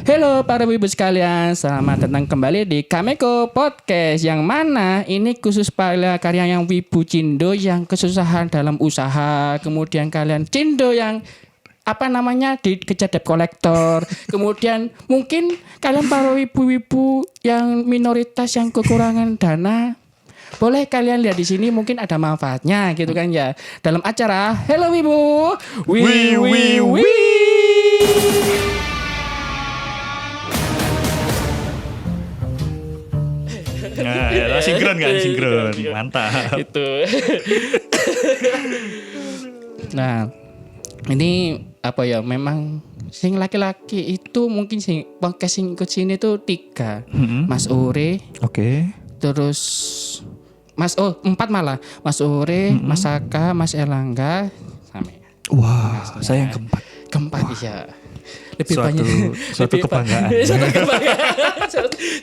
Halo para wibu sekalian, selamat datang kembali di Kameko Podcast. Yang mana ini khusus para karya yang wibu cindo yang kesusahan dalam usaha. Kemudian kalian cindo yang dikejar debt kolektor. Kemudian mungkin kalian para wibu-wibu yang minoritas yang kekurangan dana. Boleh kalian lihat di sini, mungkin ada manfaatnya gitu kan ya. Dalam acara Hello Wibu. Wi. Nah, ya, sinkron kan, sinkron. Mantap. Itu. Nah, ini apa ya? Memang sing laki-laki itu mungkin sing podcast sing ikut sini tuh 3. Mas Ore. Oke. Terus 4 malah. Mas Ore, Mas Saka, Mas Erlangga, sampai. Wah, saya yang keempat ya. Lebih Suatu kebanggaan.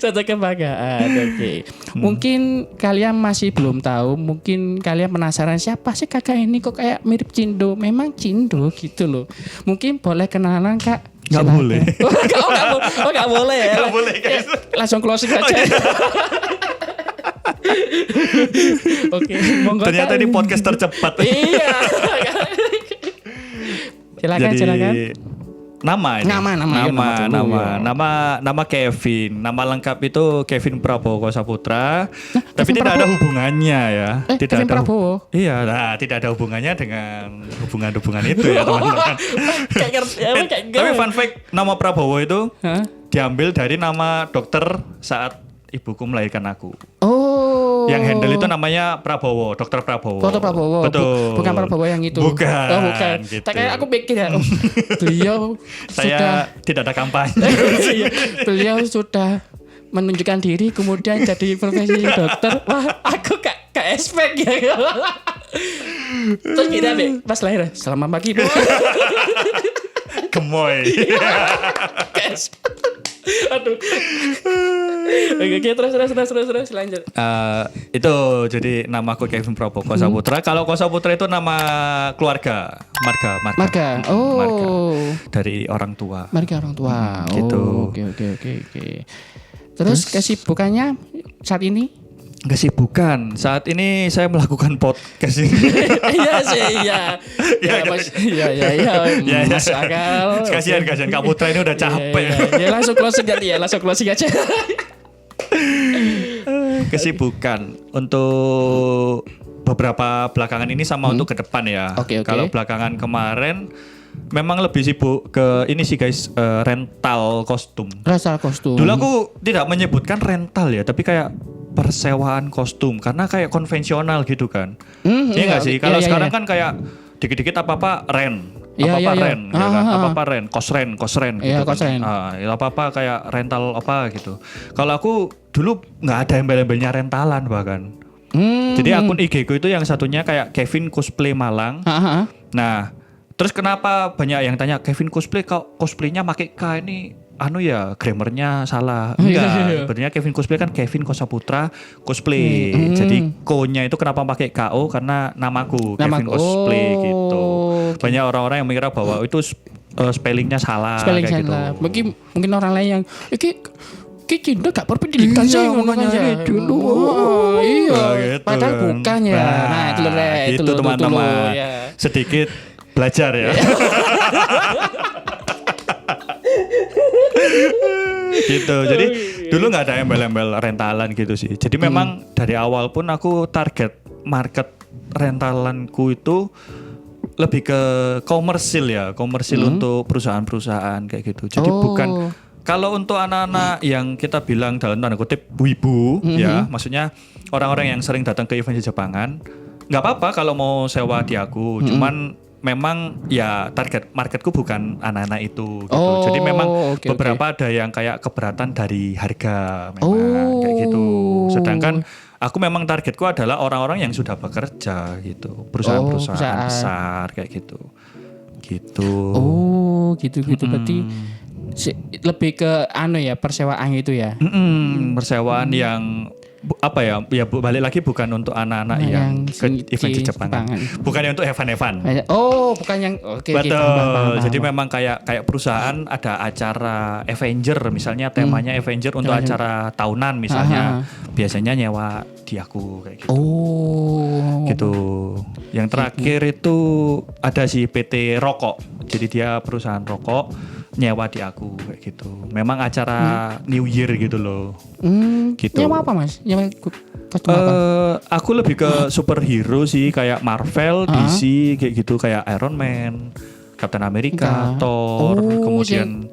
Suatu kebanggaan. Oke. Mungkin kalian masih belum tahu, mungkin kalian penasaran siapa sih kakak ini kok kayak mirip Cindo. Memang Cindo gitu loh. Mungkin boleh kenalan Kak. Nggak boleh. Nggak boleh ya. Nggak boleh guys. Langsung closing aja. Oke, monggo. Ternyata ini podcast tercepat. Iya. Silakan. Nama Kevin. Nama lengkap itu Kevin Prabowo Saputra. Tapi Kevin tidak Prabowo? ada hubungannya ya. Kevin Prabowo. Iya, tidak ada hubungannya dengan hubungan itu ya teman-teman. Tapi fun fact, nama Prabowo itu diambil dari nama dokter saat ibuku melahirkan aku. Oh. Yang handle itu namanya Prabowo, Dokter Prabowo. Dokter Prabowo. Betul. Bukan Prabowo yang itu. Bukan. Oh, bukan. Gitu. Tak kayak aku pikir ya. Beliau Saya tidak ada kampanye. Beliau sudah menunjukkan diri kemudian jadi profesi dokter. Wah, aku gak expect ya. Terus kita pas lahir, selamat pagi Bu. Gemoy. Aduh. Oke, terus lanjut. Itu jadi nama aku Kevin Prabowo Saputra. Kalau Saputra itu nama keluarga, marga. Oh. Marga dari orang tua. Marga orang tua. Gitu. Oh, oke. Terus kesibukannya saat ini? Kesibukan saat ini saya melakukan podcast ini. Iya. Mas Akal. Kasihan Kak Putra ini udah capek. Ya langsung closing aja. Kesibukan untuk beberapa belakangan ini sama untuk ke depan ya. Oke. Kalau belakangan kemarin memang lebih sibuk ke ini sih guys, rental kostum. Dulu aku tidak menyebutkan rental ya, tapi kayak persewaan kostum karena kayak konvensional gitu kan. Iya nggak sih? Kalau sekarang kan kayak dikit-dikit apa-apa rent. Apa-apa rent, kos rent gitu. Iya, kos rent. Apa-apa kayak rental apa gitu. Kalau aku dulu nggak ada embel-embelnya rentalan bahkan. Jadi akun IG ku itu yang satunya kayak Kevin Cosplay Malang. Nah, terus kenapa banyak yang tanya Kevin Cosplay kok cosplaynya pakai K ini grammarnya salah. Enggak, sebenarnya Kevin Cosplay kan Kevin Saputra Cosplay. Jadi ko-nya itu kenapa pakai KO karena namaku Kevin Cosplay gitu. Okay. Banyak orang-orang yang mengira bahwa itu spellingnya salah kayak gitu. Mungkin orang lain yang Cindo gak berpendidikan sih ngomongnya dulu. Iya, gitu padahal kan. bukan ya. Nah, itu teman-teman. Sedikit belajar ya. Gitu. Jadi dulu nggak ada embel-embel rentalan gitu sih. Jadi memang dari awal pun aku target market rentalanku itu lebih ke komersil untuk perusahaan-perusahaan kayak gitu. Jadi bukan kalau untuk anak-anak yang kita bilang dalam tanda kutip wibu ya, maksudnya orang-orang yang sering datang ke event Jepangan, nggak apa-apa kalau mau sewa di aku. Cuman memang ya target marketku bukan anak-anak itu gitu. Jadi memang beberapa ada yang kayak keberatan dari harga memang kayak gitu. Sedangkan aku memang targetku adalah orang-orang yang sudah bekerja gitu. Perusahaan besar kayak gitu. Gitu. Oh, gitu. Berarti lebih ke persewaan gitu ya. Persewaan yang apa ya? Ya balik lagi bukan untuk anak-anak yang ke event Jepangan. Bukan yang untuk Evan. Oh, bukan yang oke. Betul. Paham. Jadi memang kayak perusahaan ada acara Avenger misalnya temanya Avenger untuk acara tahunan misalnya. Biasanya nyewa di aku kayak gitu. Oh. Gitu. Yang terakhir itu ada si PT Rokok. Jadi dia perusahaan rokok nyewa di aku kayak gitu. Memang acara New Year gitu loh. Gitu. Nyewa apa Mas? Nyewa kostum apa? Aku lebih ke superhero sih kayak Marvel, DC kayak gitu kayak Iron Man, Captain America, Thor, kemudian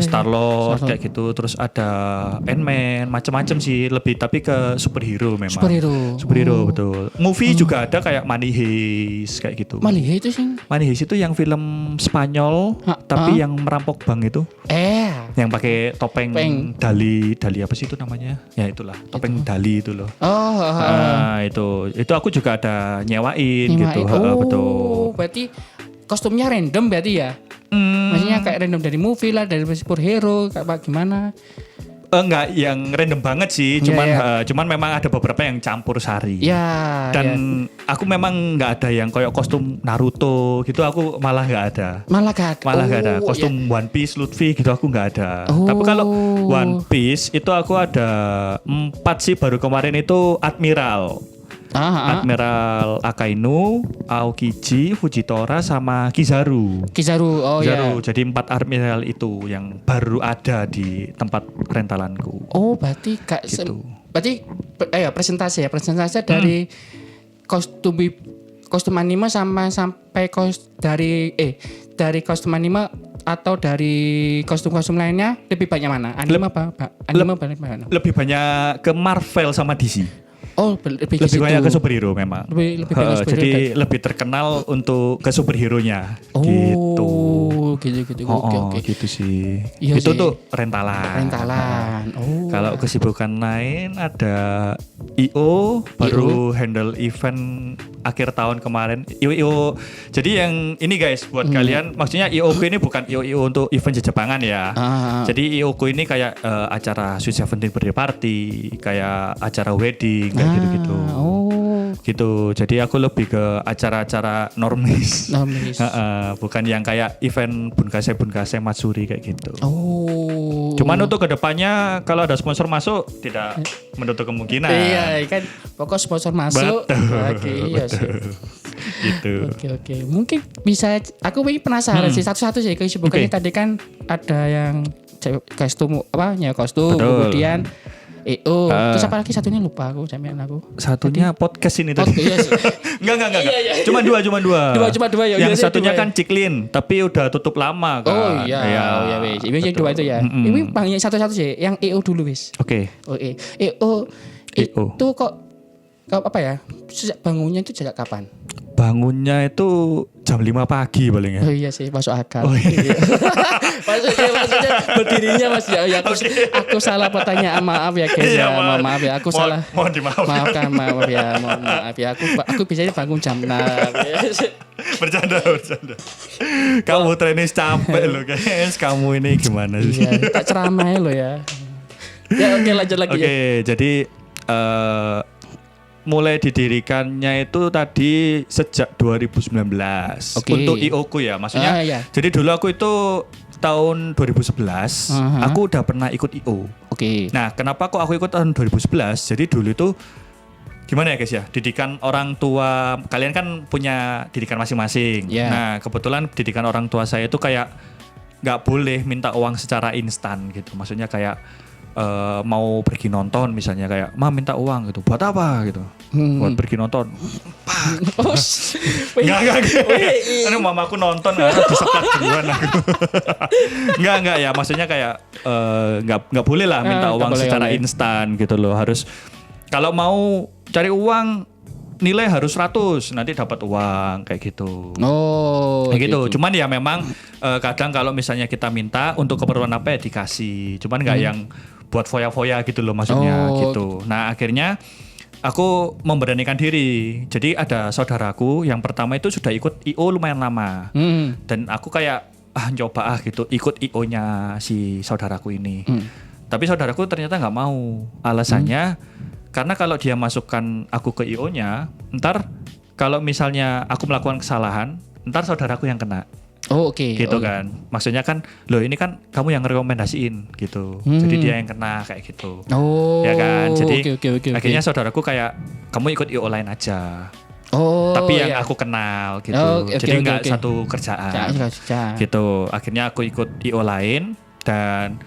Star-Lord kayak gitu. Terus ada Ant-Man, macam-macam sih lebih tapi ke superhero memang. Superhero betul. Movie juga ada kayak Money Heist kayak gitu. Money Heist itu sih. Money Heist itu yang film Spanyol tapi yang merampok bank itu. Yang pakai topeng Dali apa sih itu namanya? Ya itulah, topeng Dali itu loh. Itu aku juga ada nyewain. Gitu. Betul. Berarti kostumnya random berarti ya? Maksudnya kayak random dari movie lah, dari superhero, kayak gimana? Enggak yang random banget sih, cuman memang ada beberapa yang campur sari. Dan aku memang nggak ada yang kayak kostum Naruto gitu, aku malah nggak ada. Malah nggak ada. Kostum One Piece, Luffy gitu aku nggak ada. Tapi kalau One Piece itu aku ada 4 sih, baru kemarin itu Admiral. Admiral Akainu, Aokiji, Fujitora sama Kizaru. Jadi 4 admiral itu yang baru ada di tempat rentalanku. Berarti gitu. Presentasi dari kostum anime sampai dari kostum anime atau dari kostum-kostum lainnya lebih banyak mana? Anime mana? Lebih banyak ke Marvel sama DC. Lebih banyak ke superhero memang. Jadi lebih terkenal untuk ke superhero-nya. Gitu. Oke. Gitu sih. Iya itu sih. Tuh rentalan. Kalau kesibukan lain ada IO baru handle event akhir tahun kemarin. IO. Jadi yang ini guys buat kalian, maksudnya IO ku ini bukan IO untuk event Jepangan ya. Jadi IO ku ini kayak acara Sweet 17 birthday party, kayak acara wedding kayak gitu-gitu. Gitu. Jadi aku lebih ke acara-acara normis. Bukan yang kayak event Bunkase Matsuri kayak gitu. Cuman untuk kedepannya kalau ada sponsor masuk tidak menutup kemungkinan. Iya kan, pokok sponsor masuk. Betul. Gitu. Oke. Mungkin bisa, aku penasaran sih satu-satu sih kesibukannya. Tadi kan ada yang kostum kemudian terus apa lagi satunya lupa aku satunya podcast ini tadi. Enggak. Iya. Cuma dua. Ya. Yang satunya kan Ciklin tapi udah tutup lama kan. Wes. Ini yang dua itu ya. Ini yang satu-satu sih, yang dulu wis. Oke. Itu kok apa ya? Sejak bangunnya itu sejak kapan? Bangunnya itu jam 5 pagi paling ya. Iya sih, masuk akal. Iya. Maksudnya berdirinya Mas ya. Aku salah pertanyaan, maaf ya guys ya. Maaf ya, aku salah. Mohon dimaafkan. Maaf ya. Aku biasanya bangun jam 6. Bercanda. Kamu training capek loh guys. Kamu ini gimana sih? Iya, tak ceramah lo ya. Ya oke, lanjut lagi. Oke, jadi mulai didirikannya itu tadi sejak 2019 untuk IO ku ya, maksudnya. Jadi dulu aku itu tahun 2011 aku udah pernah ikut IO. Nah, kenapa kok aku ikut tahun 2011? Jadi dulu itu gimana ya guys ya, didikan orang tua kalian kan punya didikan masing-masing. Nah, kebetulan didikan orang tua saya itu kayak nggak boleh minta uang secara instan gitu. Maksudnya kayak mau pergi nonton misalnya kayak minta uang gitu, buat apa gitu, buat pergi nonton. Enggak. Karena mamaku nonton disekat duluan aku. Enggak ya, maksudnya kayak nggak boleh lah minta uang secara instan gitu loh. Harus kalau mau cari uang nilai harus 100 nanti dapat uang kayak gitu. Kayak gitu. Cuman ya memang kadang kalau misalnya kita minta untuk keperluan apa ya dikasih. Cuman nggak yang buat foya-foya gitu loh maksudnya gitu. Nah akhirnya aku memberanikan diri. Jadi ada saudaraku yang pertama itu sudah ikut IO lumayan lama. Dan aku kayak coba gitu ikut IO-nya si saudaraku ini. Tapi saudaraku ternyata nggak mau. Alasannya karena kalau dia masukkan aku ke IO-nya, ntar kalau misalnya aku melakukan kesalahan, ntar saudaraku yang kena. Oh, oke. Gitu kan. Maksudnya kan, loh ini kan kamu yang rekomendasiin gitu. Jadi dia yang kena kayak gitu. Oh. Ya kan. Jadi oke. akhirnya saudaraku kayak kamu ikut IO lain aja. Oh. Tapi yang iya. aku kenal gitu. Oh, oke, jadi nggak oke. satu kerjaan. Kerjaan. Gitu. Akhirnya aku ikut IO lain dan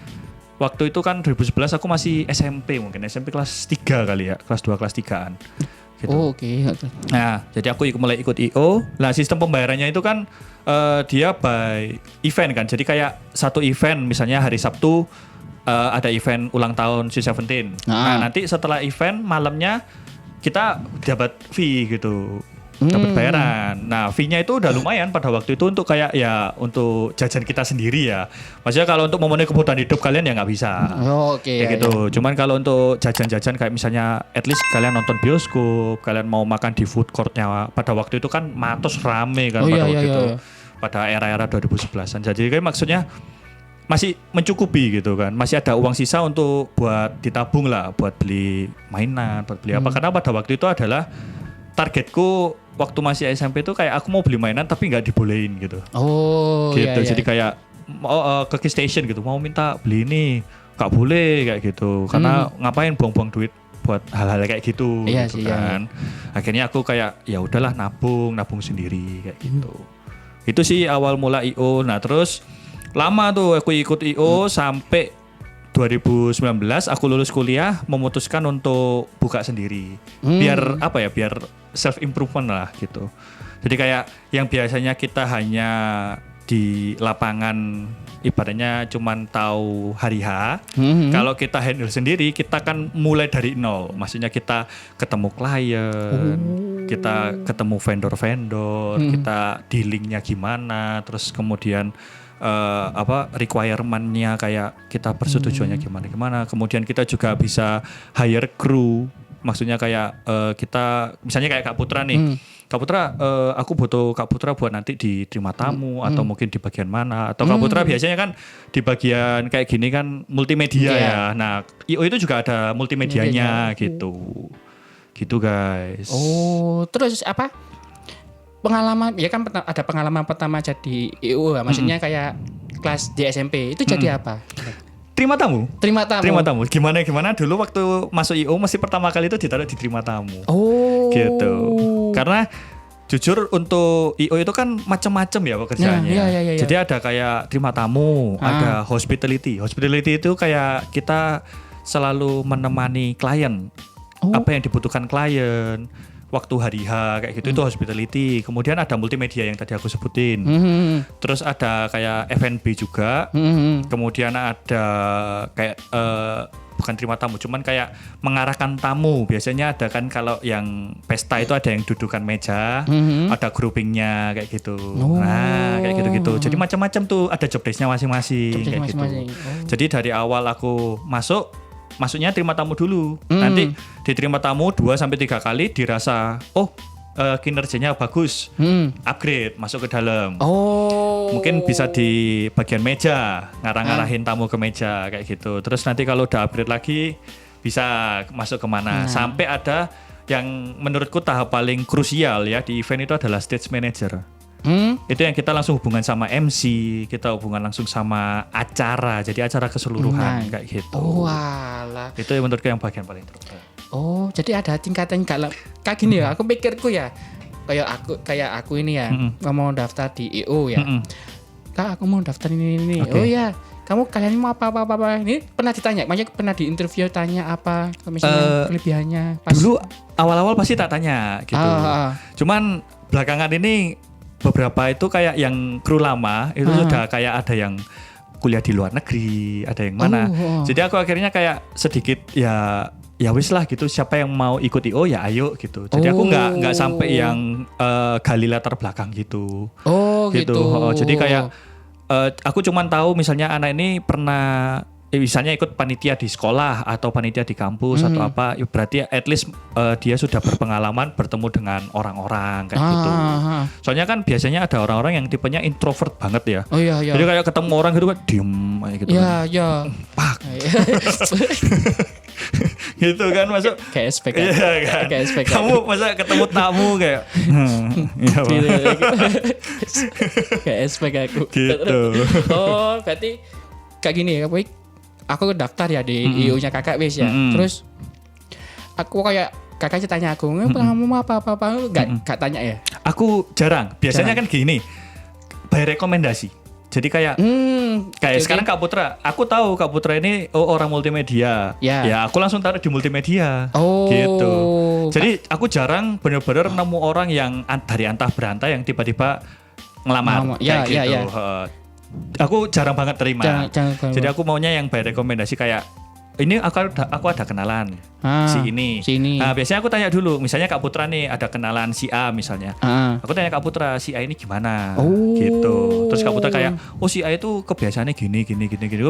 waktu itu kan 2011 aku masih SMP mungkin. SMP kelas 3 kali ya. Kelas 2, kelas 3-an. Gitu. Oh, oke. Nah, jadi aku mulai ikut IO. Nah, sistem pembayarannya itu kan dia by event kan. Jadi kayak satu event misalnya hari Sabtu ada event ulang tahun C17. Nah, nanti setelah event malamnya kita dapat fee gitu. Dapat bayaran. Nah, fee-nya itu udah lumayan pada waktu itu untuk kayak ya untuk jajan kita sendiri ya. Maksudnya kalau untuk memenuhi kebutuhan hidup kalian ya nggak bisa. Oh, oke. Kayak gitu. Cuman kalau untuk jajan-jajan kayak misalnya at least kalian nonton bioskop, kalian mau makan di food court-nya pada waktu itu kan matos rame kan pada waktu itu. Pada era-era 2011-an. Jadi kayak maksudnya masih mencukupi gitu kan. Masih ada uang sisa untuk buat ditabung lah, buat beli mainan, buat beli apa. Karena pada waktu itu adalah targetku waktu masih SMP itu kayak aku mau beli mainan tapi nggak dibolehin gitu. Oh, gitu. iya. Jadi kayak ke Key Station gitu, mau minta beli ini nggak boleh kayak gitu. Karena ngapain buang-buang duit buat hal-hal kayak gitu, Iya gitu sih, kan. iya. Akhirnya aku kayak ya udahlah nabung sendiri kayak gitu. Itu sih awal mula IO. Nah, terus lama tuh aku ikut IO sampai 2019 aku lulus kuliah memutuskan untuk buka sendiri. Biar apa ya? Biar self improvement lah gitu. Jadi kayak yang biasanya kita hanya di lapangan ibaratnya cuman tahu hari H. Kalau kita handle sendiri, kita kan mulai dari nol. Maksudnya kita ketemu klien, kita ketemu vendor-vendor, kita dealingnya gimana, terus kemudian requirement-nya kayak kita persetujuannya gimana. Kemudian kita juga bisa hire crew. Maksudnya kayak kita misalnya kayak Kak Putra nih. Kak Putra, aku butuh Kak Putra buat nanti diterima tamu atau mungkin di bagian mana. Atau Kak Putra biasanya kan di bagian kayak gini kan multimedia ya. Nah, IO itu juga ada multimedianya gitu. Gitu guys. Oh, terus apa? Pengalaman, ya kan ada pengalaman pertama jadi IO, maksudnya kayak kelas di SMP. Itu jadi apa? Terima tamu. Terima tamu. Gimana dulu waktu masuk IO mesti pertama kali itu ditaruh di terima tamu. Oh. Gitu. Karena jujur untuk IO itu kan macam-macam ya pekerjaannya. Ya. Jadi ada kayak terima tamu, ada hospitality. Hospitality itu kayak kita selalu menemani klien. Apa yang dibutuhkan klien. Waktu hari H kayak gitu itu hospitality. Kemudian ada multimedia yang tadi aku sebutin. Terus ada kayak F&B juga. Kemudian ada kayak bukan terima tamu, cuman kayak mengarahkan tamu. Biasanya ada kan kalau yang pesta itu ada yang dudukan meja, ada groupingnya kayak gitu. Nah kayak gitu-gitu. Jadi macam-macam tuh ada job desk-nya masing-masing kayak gitu. Jadi dari awal aku masuknya terima tamu dulu. Nanti diterima tamu 2-3 kali dirasa kinerjanya bagus. Upgrade masuk ke dalam. Mungkin bisa di bagian meja, ngarah-ngarahin tamu ke meja kayak gitu. Terus nanti kalau udah upgrade lagi bisa masuk kemana. Sampai ada yang menurutku tahap paling krusial ya di event itu adalah stage manager. Itu yang kita langsung hubungan sama MC, kita hubungan langsung sama acara, jadi acara keseluruhan kayak gitu. Walah. Itu yang menurutku yang bagian paling terberat. Oh, jadi ada tingkatan kayak gini ya. Aku pikirku ya, kayak aku ini ya, mau daftar di IO ya. Kak, aku mau daftar ini. Okay. Oh ya, kalian mau apa? Ini pernah ditanya, makanya pernah di interview tanya apa, misalnya kelebihannya. Pas. Dulu awal-awal pasti tak tanya gitu. Cuman belakangan ini beberapa itu kayak yang kru lama itu sudah kayak ada yang kuliah di luar negeri, ada yang mana. Jadi aku akhirnya kayak sedikit ya wis lah gitu, siapa yang mau ikut IO ya ayo gitu. Jadi aku nggak sampai yang gali latar belakang gitu. Gitu. Jadi kayak aku cuman tahu misalnya anak ini pernah misalnya ikut panitia di sekolah atau panitia di kampus atau apa, berarti at least dia sudah berpengalaman bertemu dengan orang-orang kayak gitu. Soalnya kan biasanya ada orang-orang yang tipenya introvert banget ya. Jadi kayak ketemu orang gitu kan diem kayak gitu. Iya. Pak. gitu kan masuk. Kayak SPK. Iya kan. Kayak SPK. Kamu masa ketemu tamu kayak iya Pak. Gitu. Kayak SPK aku. Gitu. Oh, berarti kayak gini ya, aku daftar ya di IO-nya kakak wis ya. Terus aku kayak kakaknya tanya aku, kamu mau apa gak tanya ya? Aku jarang. Biasanya kan gini, by rekomendasi. Jadi kayak sekarang Kak Putra, aku tahu Kak Putra ini orang multimedia. Ya aku langsung taruh di multimedia. Gitu. Jadi aku jarang benar-benar nemu orang yang dari antah berantah yang tiba-tiba ngelamar kayak gitu. Aku jarang banget terima. Jadi aku maunya yang by rekomendasi kayak ini aku ada kenalan si ini. Nah, biasanya aku tanya dulu, misalnya Kak Putra nih ada kenalan si A misalnya. Aku tanya Kak Putra, si A ini gimana? Gitu. Terus Kak Putra kayak, "Oh, si A itu kebiasaannya gini.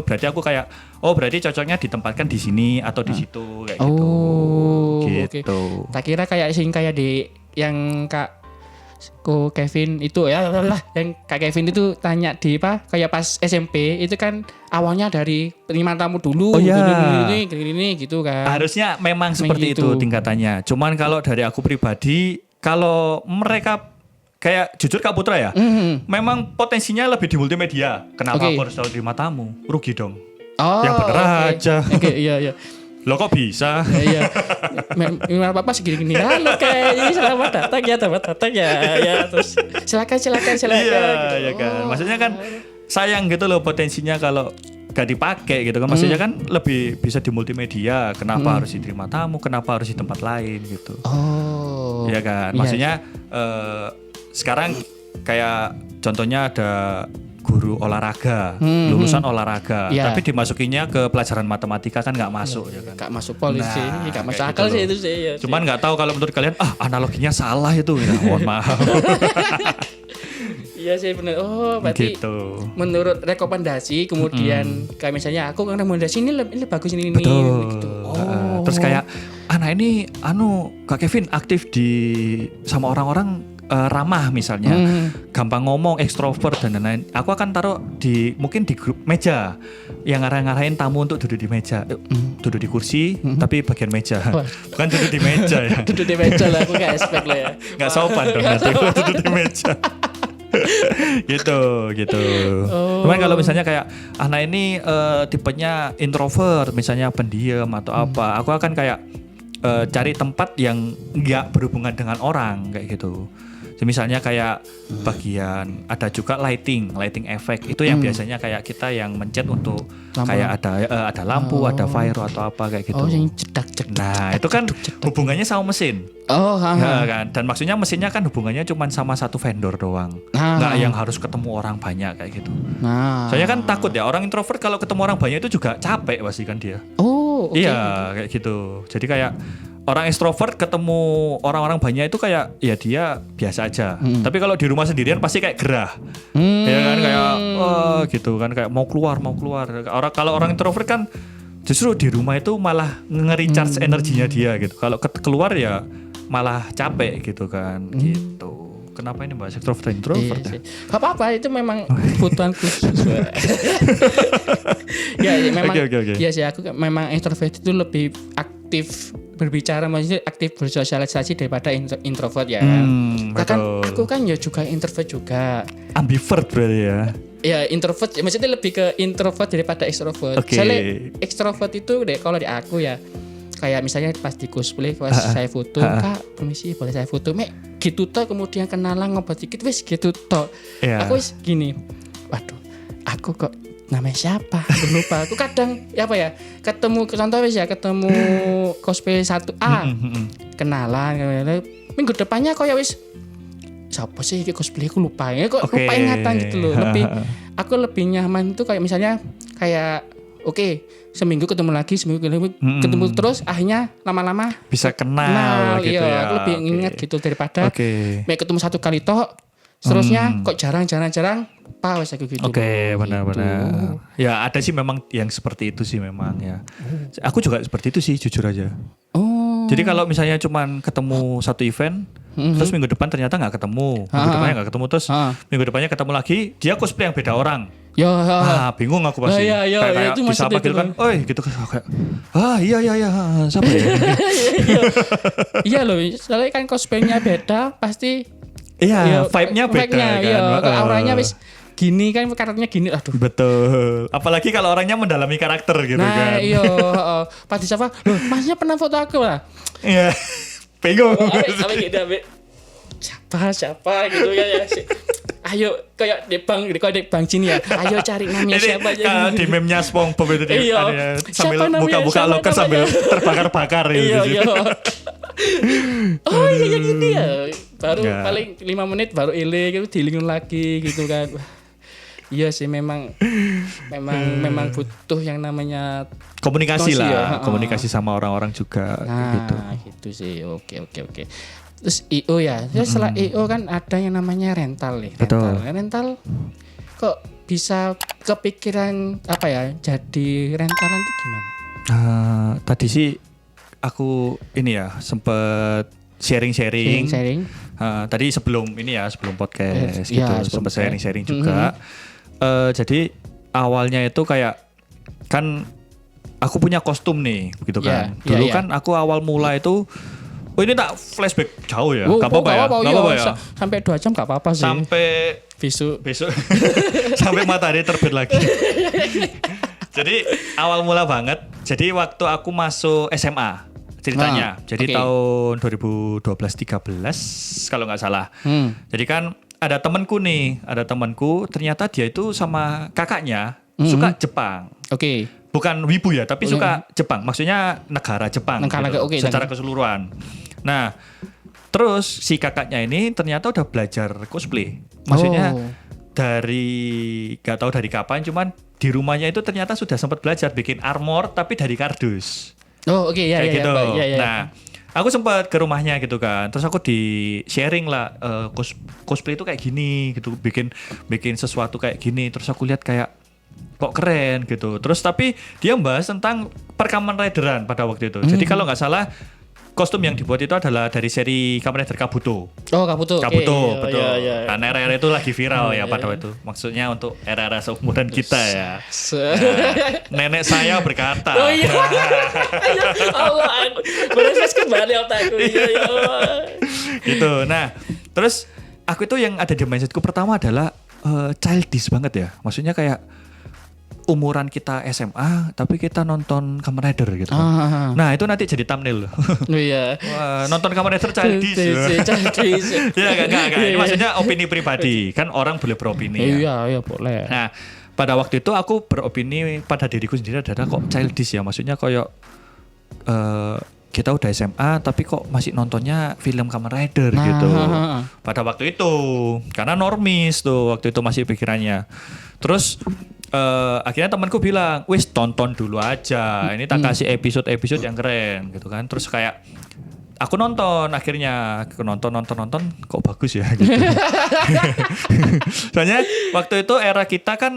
Berarti aku kayak, "Oh, berarti cocoknya ditempatkan di sini atau di situ." Kayak gitu. Gitu. Tak kira kayak di yang Ko Kevin itu ya lah yang Kak Kevin itu tanya di kayak pas SMP itu kan awalnya dari penerimaan tamu dulu gini gitu kan. Harusnya memang seperti itu tingkatannya. Cuman kalau dari aku pribadi, kalau mereka kayak jujur Kak Putra ya, memang potensinya lebih di multimedia. Kenapa aku harus tahu terima tamu? Rugi dong. Yang bener aja. Iya. Loh kok bisa? Iya. Memang Bapak segini-gini. Halo kayak selamat datang ya. Ya terus silakan. Iya kan. Maksudnya kan sayang gitu loh potensinya kalau gak dipakai gitu kan. Maksudnya kan lebih bisa di multimedia. Kenapa harus diterima tamu? Kenapa harus di tempat lain gitu? Iya kan. Maksudnya sekarang kayak contohnya ada guru olahraga, lulusan olahraga, tapi dimasukinnya ke pelajaran matematika kan nggak masuk ya kan? Nggak masuk polisi, nggak masuk gitu akal sih itu sih. Ya, cuman nggak tahu kalau menurut kalian, analoginya salah itu, ya, mohon maaf. Iya sih benar. Oh berarti gitu. Menurut rekomendasi kemudian kayak misalnya aku kan rekomendasi ini bagus ini betul. Gitu. Terus kayak ini Kak Kevin aktif sama orang-orang. Ramah misalnya, gampang ngomong, ekstrovert dan lain-lain. Aku akan taruh mungkin di grup meja yang ngarahin tamu untuk duduk di meja, duduk di kursi, tapi bagian meja, bukan duduk di meja ya. Duduk di meja lah, aku nggak expect lah ya. Nggak sopan dong nanti duduk di meja. gitu. Cuman kalau misalnya kayak anak ini tipenya introvert, misalnya pendiam atau apa, aku akan kayak cari tempat yang nggak berhubungan dengan orang kayak gitu. Misalnya kayak bagian ada juga lighting effect itu yang biasanya kayak kita yang mencet untuk lampu. Kayak ada lampu, ada fire atau apa kayak gitu. Yang cedak. Nah, itu kan hubungannya sama mesin. Ya, kan? Dan maksudnya mesinnya kan hubungannya cuma sama satu vendor doang. Nggak yang harus ketemu orang banyak kayak gitu. Soalnya kan takut ya orang introvert kalau ketemu orang banyak itu juga capek pasti kan dia. Iya, kayak gitu. Jadi kayak orang ekstrovert ketemu orang-orang banyak itu kayak ya dia biasa aja. Tapi kalau di rumah sendirian pasti kayak gerah. Ya kan kayak gitu kan kayak mau keluar. Kalau orang introvert kan justru di rumah itu malah nge-recharge energinya dia gitu. Kalau keluar ya malah capek gitu kan gitu. Kenapa ini bahas introvert ya? Gak apa-apa itu memang kebutuhan khusus. Ya memang. Okay. Ya sih aku memang introvert itu lebih aktif berbicara, maksudnya aktif bersosialisasi daripada introvert ya. Kan aku kan ya juga introvert juga. Ambivert berarti ya. Ya introvert, maksudnya lebih ke introvert daripada extrovert. Soalnya extrovert itu kalau di aku ya kayak misalnya pas di cosplay pas saya foto, Kak permisi boleh saya foto, Mek gitu toh, kemudian kenalan ngobrol dikit wis gitu toh. Aku wis gini, waduh aku kok namanya siapa? Aku lupa. Aku kadang ketemu contoh wis ya, ketemu cosplay 1A. Kenalan minggu depannya kok ya wis siapa sih cosplay aku lupa. Kok lupa ingatan gitu loh. Aku lebih nyaman tuh kayak misalnya kayak seminggu ketemu lagi, ketemu terus, akhirnya lama-lama bisa kenal gitu ya. Aku lebih ingat gitu daripada ketemu satu kali toh, seterusnya kok jarang pas aku gitu. Benar-benar. Ya ada sih memang yang seperti itu sih memang ya. Aku juga seperti itu sih jujur aja. Jadi kalau misalnya cuman ketemu satu event, terus minggu depan ternyata nggak ketemu, minggu depannya nggak ketemu, terus minggu depannya ketemu lagi, dia cosplay yang beda orang. Ya, Bingung aku pasti. Iya, Kayak itu disapa maksudnya gitu itu. kan. Oi, gitu kan kayak. Iya, siapa ya? Iya loh, soalnya kan cosplaynya beda, pasti Iya, vibe-nya beda vibe-nya, kan. iya, Heeh. auranya wis gini kan, karakternya gini, aduh. Betul. Apalagi kalau orangnya mendalami karakter gitu Nah, kan. iya, pas disapa, loh, masnya pernah foto aku lah. Iya. Bingung. Apa gitu, siapa gitu kan ya. Ayo kayak di bang Jin ya. Ayo cari namanya Ini siapa aja. kalau di meme-nya SpongeBob itu Iya. sambil Siapa namanya, buka-buka siapa loker sambil terbakar-bakar Iya, gitu. iya. Oh iya gini ya. Baru Ya. paling 5 menit baru ile gitu dilingin lagi gitu kan. Wah, iya sih memang butuh yang namanya Komunikasi Komunikasi lah, ya. komunikasi sama orang-orang juga gitu. gitu sih. Oke. Terus IO ya. Terus setelah IO kan ada yang namanya rental nih. Betul. Rental kok bisa kepikiran apa ya? Jadi rentalan itu gimana? Tadi sih aku ini ya sempet sharing-sharing. Tadi sebelum podcast Iya, gitu sebelum sempet podcast. sharing-sharing juga. Jadi awalnya itu kayak kan aku punya kostum nih gitu kan. Iya, Dulu iya. kan aku awal mula itu ini tak flashback jauh ya. Oh, Gak apa-apa ya. Gak iya, apa-apa ya. Sampai 2 jam gak apa-apa sih. Sampai Visu. besok sampai matahari terbit lagi. Jadi awal mula banget. Jadi waktu aku masuk SMA ceritanya. Jadi oke. tahun 2012-13 kalau nggak salah. Jadi kan ada temanku ternyata dia itu sama kakaknya suka Jepang. Oke. Bukan wibu ya, tapi Oh, suka Jepang. Maksudnya negara Jepang Negara, gitu, oke, secara keseluruhan. Nah, terus si kakaknya ini ternyata udah belajar cosplay. Maksudnya Oh. gak tahu dari kapan, cuman di rumahnya itu ternyata sudah sempat belajar bikin armor tapi dari kardus. Oh, oke ya Kayak ya gitu. ya. Nah, aku sempat ke rumahnya gitu kan. Terus aku di sharing lah cosplay itu kayak gini gitu, bikin sesuatu kayak gini. Terus aku lihat kayak kok keren gitu. Terus tapi dia membahas tentang per Kamen Rideran pada waktu itu. Jadi kalau nggak salah kostum yang dibuat itu adalah dari seri Kamen Rider Kabuto. Oh, Kabuto. Kabuto, Oke, betul. iya. Karena era itu lagi viral ya pada waktu itu. Maksudnya untuk era-era seumuran kita ya. Nenek saya berkata. Oh iya. Ya Allah, berefleksi kembali otakku. Iya, ya Allah. Gitu. Nah, terus aku itu yang ada di mindsetku pertama adalah childish banget ya. Maksudnya kayak umuran kita SMA tapi kita nonton Kamen Rider gitu. Nah, itu nanti jadi thumbnail. Oh iya. Wah, nonton Kamen Rider childish. Ya enggak. Ini maksudnya opini pribadi. Kan orang boleh beropini ya. Iya, boleh. Nah, pada waktu itu aku beropini pada diriku sendiri adalah kok childish ya. Maksudnya kayak kita udah SMA tapi kok masih nontonnya film Kamen Rider gitu. Pada waktu itu karena normis tuh waktu itu masih pikirannya. Terus akhirnya temanku bilang, "Wis tonton dulu aja. Ini tak kasih episode-episode yang keren." gitu kan. Terus kayak aku nonton akhirnya aku nonton kok bagus ya gitu. Soalnya waktu itu era kita kan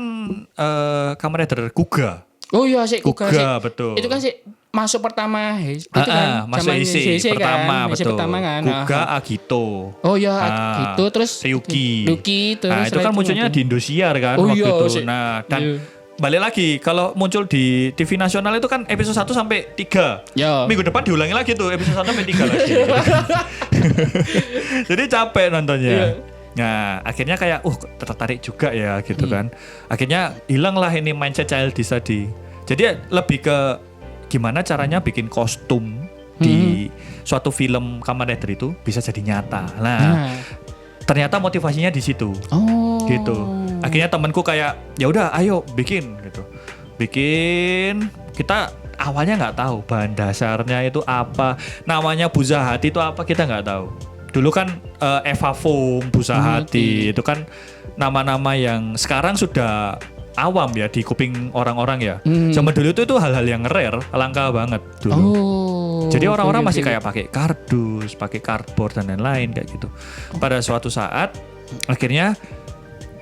Kamen Rider Kuga. Oh iya sih Kuga, sih. betul. Itu kan sih masuk pertama itu kan masuk zaman isi pertama kan? Isi betul. pertama kan. Kuga Agito. Oh iya gitu terus Ryuki. terus Nah, itu kan munculnya di Indosiar kan Oh waktu iya, itu. sih. Nah, dan Iya. balik lagi kalau muncul di TV nasional itu kan episode 1 sampai 3. Ya. Minggu depan diulangi lagi tuh episode 1 sampai 3 lagi. Jadi capek nontonnya. Iya. Nah, akhirnya kayak tertarik juga ya gitu kan. Akhirnya hilanglah ini mindset childish tadi. Jadi lebih ke gimana caranya bikin kostum di suatu film Kamen Rider itu bisa jadi nyata. Nah, ternyata motivasinya di situ. Oh. Gitu. Akhirnya temanku kayak ya udah ayo bikin gitu. Bikin, kita awalnya nggak tahu bahan dasarnya itu apa, namanya Busa Hati itu apa kita nggak tahu. Dulu kan Eva Foam, Busa Hati itu kan nama-nama yang sekarang sudah awam ya di kuping orang-orang ya. Zaman dulu itu hal-hal yang rare, langka banget dulu. Oh. Jadi orang-orang oke, masih oke. kayak pakai kardus, pakai cardboard dan lain-lain kayak gitu. Pada suatu saat akhirnya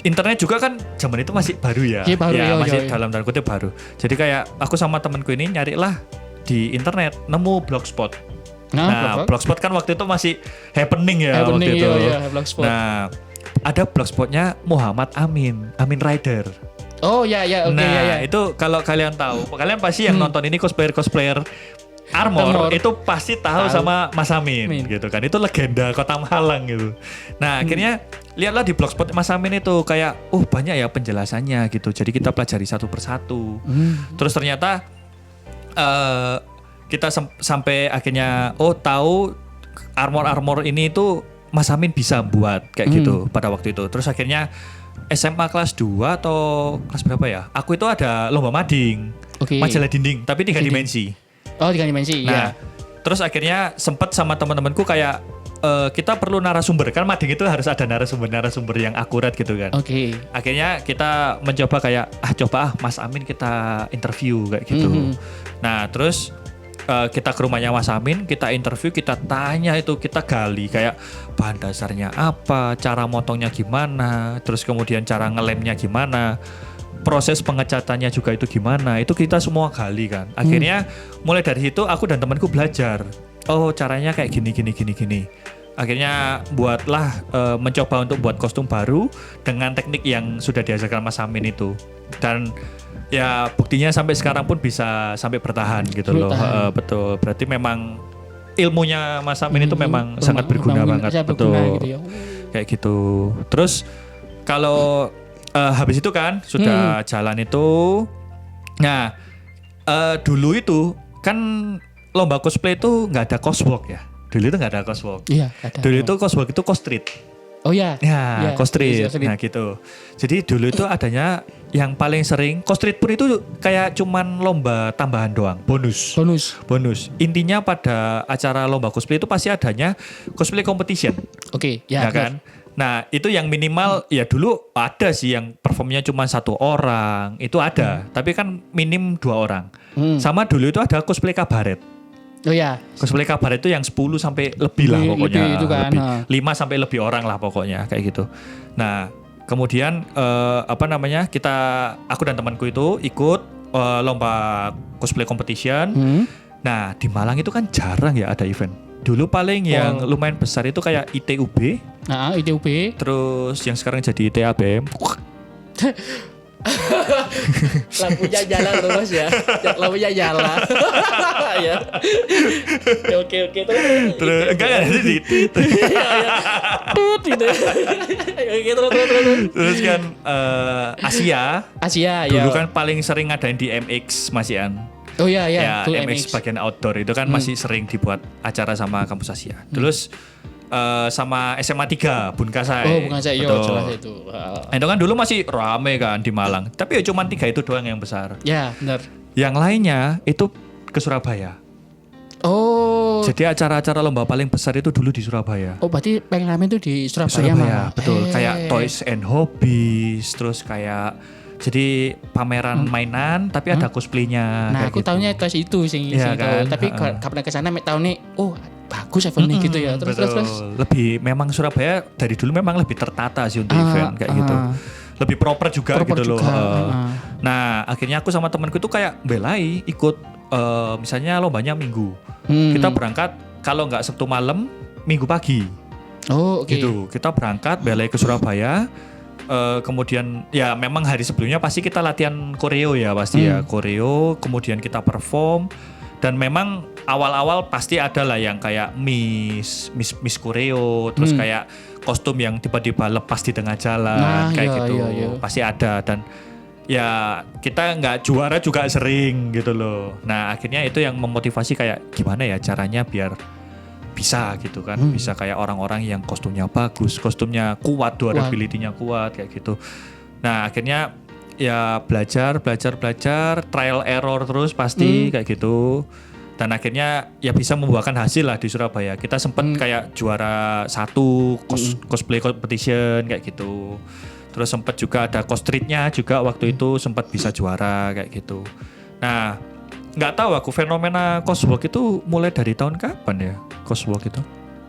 internet juga kan zaman itu masih baru ya. Iya, baru, iya, masih iya. dalam tanda kutip baru. Jadi kayak aku sama temanku ini nyarilah di internet nemu blogspot. Nah, blogspot kan waktu itu masih happening ya waktu itu. Iya, blogspot. Nah, ada blogspotnya Muhammad Amin Rider. Oh ya oke Nah, ya. itu kalau kalian tahu, kalian pasti yang nonton ini cosplayer Armor itu pasti tahu sama Mas Amin gitu kan. Itu legenda Kota Malang gitu. Nah, akhirnya lihatlah di blogspot Mas Amin itu kayak banyak ya penjelasannya gitu. Jadi kita pelajari satu persatu. Terus ternyata kita sampai akhirnya tahu armor ini itu Mas Amin bisa buat kayak gitu pada waktu itu. Terus akhirnya SMA kelas 2 atau kelas berapa ya? Aku itu ada lomba mading. Majalah dinding, tapi 3 dimensi. Oh, 3 dimensi, nah, terus akhirnya sempet sama teman-temanku kayak kita perlu narasumber. Kan mading itu harus ada narasumber yang akurat gitu kan. Akhirnya kita mencoba kayak Mas Amin kita interview kayak gitu. Nah, terus kita ke rumahnya Mas Amin, kita interview, kita tanya itu, kita gali kayak bahan dasarnya apa, cara motongnya gimana, terus kemudian cara ngelemnya gimana, proses pengecatannya juga itu gimana, itu kita semua gali kan. Akhirnya mulai dari situ aku dan temanku belajar, caranya kayak gini. Akhirnya mencoba untuk buat kostum baru dengan teknik yang sudah diajarkan Mas Amin itu. Dan ya buktinya sampai sekarang pun bisa sampai bertahan gitu loh. Betul. Berarti memang ilmunya Mas Amin itu memang sangat berguna banget. Betul. Gitu ya. Kayak gitu. Terus kalau habis itu kan sudah jalan itu. Nah, dulu itu kan lomba cosplay itu nggak ada coswalk ya. Dulu itu nggak ada coswalk. Iya, ada. Dulu itu coswalk itu costreet. Oh ya. Ya, costreet. Nah gitu. Jadi dulu itu adanya yang paling sering costreet pun itu kayak cuman lomba tambahan doang, bonus. Intinya pada acara lomba cosplay itu pasti adanya cosplay competition. Ya kan. Nah itu yang minimal ya dulu ada sih yang performnya cuma 1 orang itu ada, tapi kan minim 2 orang. Sama dulu itu ada cosplay kabaret. Oh ya. Cosplay kabaret itu yang 10 sampai lebih lah pokoknya. Lebih itu kan. 5 sampai lebih orang lah pokoknya kayak gitu. Nah, kemudian aku dan temanku itu ikut lomba cosplay competition. Nah, di Malang itu kan jarang ya ada event. Dulu paling yang lumayan besar itu kayak ITUB. ITUB. Terus yang sekarang jadi ITABM. Lampunya nyala loh Mas ya. Lampunya nyala. Ya. Oke. Terus enggak ada di Tut gitu. Oke, terus. Terus kan Asia dulu ya. kan paling sering ngadain di MX Masian. Oh iya. Ya, MX bagian outdoor itu kan masih sering dibuat acara sama kampus Asia. Terus sama SMA 3 Bunkasai. Bunkasai, jelas itu. Itu kan dulu masih rame kan di Malang. Tapi ya cuma 3 itu doang yang besar. Ya, benar. Yang lainnya itu ke Surabaya. Jadi acara-acara lomba paling besar itu dulu di Surabaya. Berarti paling rame itu di Surabaya. Betul. Kayak Toys and Hobbies, terus kayak jadi pameran mainan tapi ada cosplaynya. Nah, aku tahunya Toys itu sing kan? Tapi kapan ke sana tahu nih, bagus eventnya gitu ya. Terus. Lebih memang Surabaya dari dulu memang lebih tertata sih untuk event kayak gitu. Lebih proper juga gitu loh. Nah, akhirnya aku sama temanku itu kayak belai ikut misalnya lombanya Minggu. Kita berangkat kalau nggak Sabtu malam, Minggu pagi. Gitu. Kita berangkat belai ke Surabaya. Kemudian ya memang hari sebelumnya pasti kita latihan koreo ya pasti ya. Koreo, kemudian kita perform. Dan memang awal-awal pasti ada lah yang kayak Miss Koreo, terus kayak kostum yang tiba-tiba lepas di tengah jalan kayak gitu. Iya. Pasti ada dan ya kita nggak juara juga sering gitu loh. Nah akhirnya itu yang memotivasi kayak gimana ya caranya biar bisa gitu kan. Bisa kayak orang-orang yang kostumnya bagus, kostumnya kuat, durability-nya kuat kayak gitu. Nah akhirnya ya belajar, trial error terus pasti kayak gitu. Dan akhirnya ya bisa membuahkan hasil lah di Surabaya. Kita sempat kayak juara 1 cosplay competition kayak gitu. Terus sempat juga ada costreetnya juga waktu itu sempat bisa juara kayak gitu. Nah, nggak tahu aku fenomena coswalk itu mulai dari tahun kapan ya coswalk itu?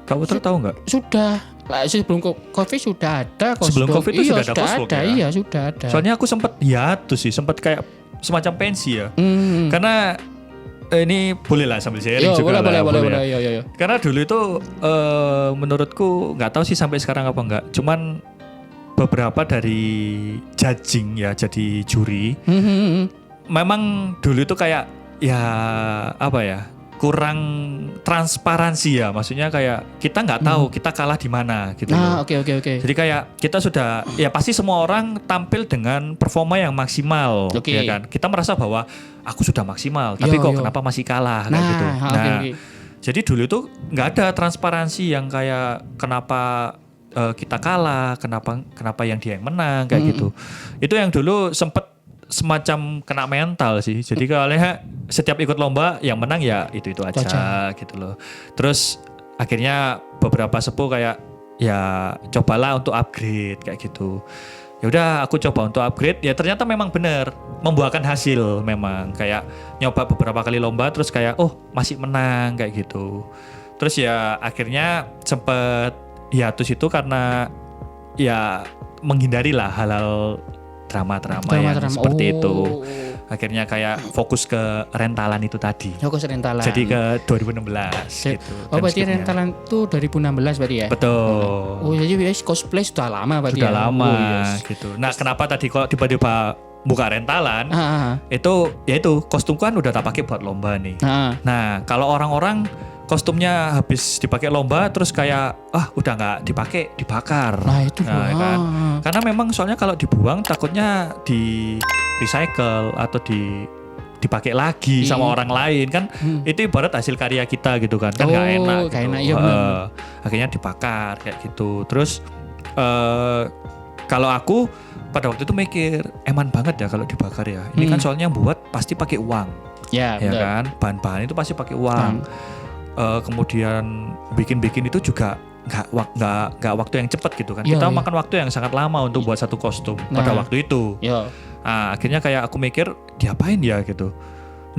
Kamu tahu nggak? Sudah. Sebelum Covid sudah ada coswalk. Sebelum Covid itu sudah ada coswalk ya? Iya, sudah ada. Soalnya aku sempat sempat kayak semacam pensi ya. Karena ini boleh lah sambil sharing juga lah. Boleh. Yo. Karena dulu itu menurutku nggak tahu sih sampai sekarang apa enggak. Cuman beberapa dari judging ya, jadi juri. Memang dulu itu kayak ya apa ya, kurang transparansi ya, maksudnya kayak kita nggak tahu kita kalah di mana gitu loh. Oke. Jadi kayak kita sudah ya pasti semua orang tampil dengan performa yang maksimal, ya kan. Kita merasa bahwa aku sudah maksimal, tapi kok kenapa masih kalah kayak gitu. Nah, jadi dulu itu nggak ada transparansi yang kayak kenapa kita kalah, kenapa yang dia yang menang kayak gitu. Itu yang dulu sempet semacam kena mental sih. Jadi kalau setiap ikut lomba yang menang ya itu aja gitu loh. Terus akhirnya beberapa sepuh kayak ya cobalah untuk upgrade kayak gitu. Ya udah aku coba untuk upgrade, ya ternyata memang benar membuahkan hasil. Memang kayak nyoba beberapa kali lomba terus kayak masih menang kayak gitu. Terus ya akhirnya sempet hiatus itu karena ya menghindari lah hal-hal drama-drama yang seperti itu. Akhirnya kayak fokus ke rentalan itu tadi. Fokus rentalan. Jadi ke 2016 gitu. Berarti rentalan itu 2016 berarti ya? Betul. Jadi cosplay sudah lama berarti sudah ya? lama gitu. Nah, kenapa tadi kok tiba-tiba buka rentalan? Itu kostumku kan udah tak pakai buat lomba nih. Nah, kalau orang-orang kostumnya habis dipakai lomba terus kayak udah nggak dipakai, dibakar. Nah itu kan. Karena memang soalnya kalau dibuang takutnya di recycle atau dipakai lagi sama orang lain kan. Itu ibarat hasil karya kita gitu kan nggak enak gitu. Ya Akhirnya dibakar kayak gitu. Terus kalau aku pada waktu itu mikir eman banget ya kalau dibakar ya. Ini kan soalnya buat pasti pakai uang. Ya kan, bahan-bahan itu pasti pakai uang. Kemudian bikin itu juga nggak waktu yang cepat gitu kan. Kita makan waktu yang sangat lama untuk buat satu kostum pada waktu itu. Nah, akhirnya kayak aku mikir diapain ya gitu.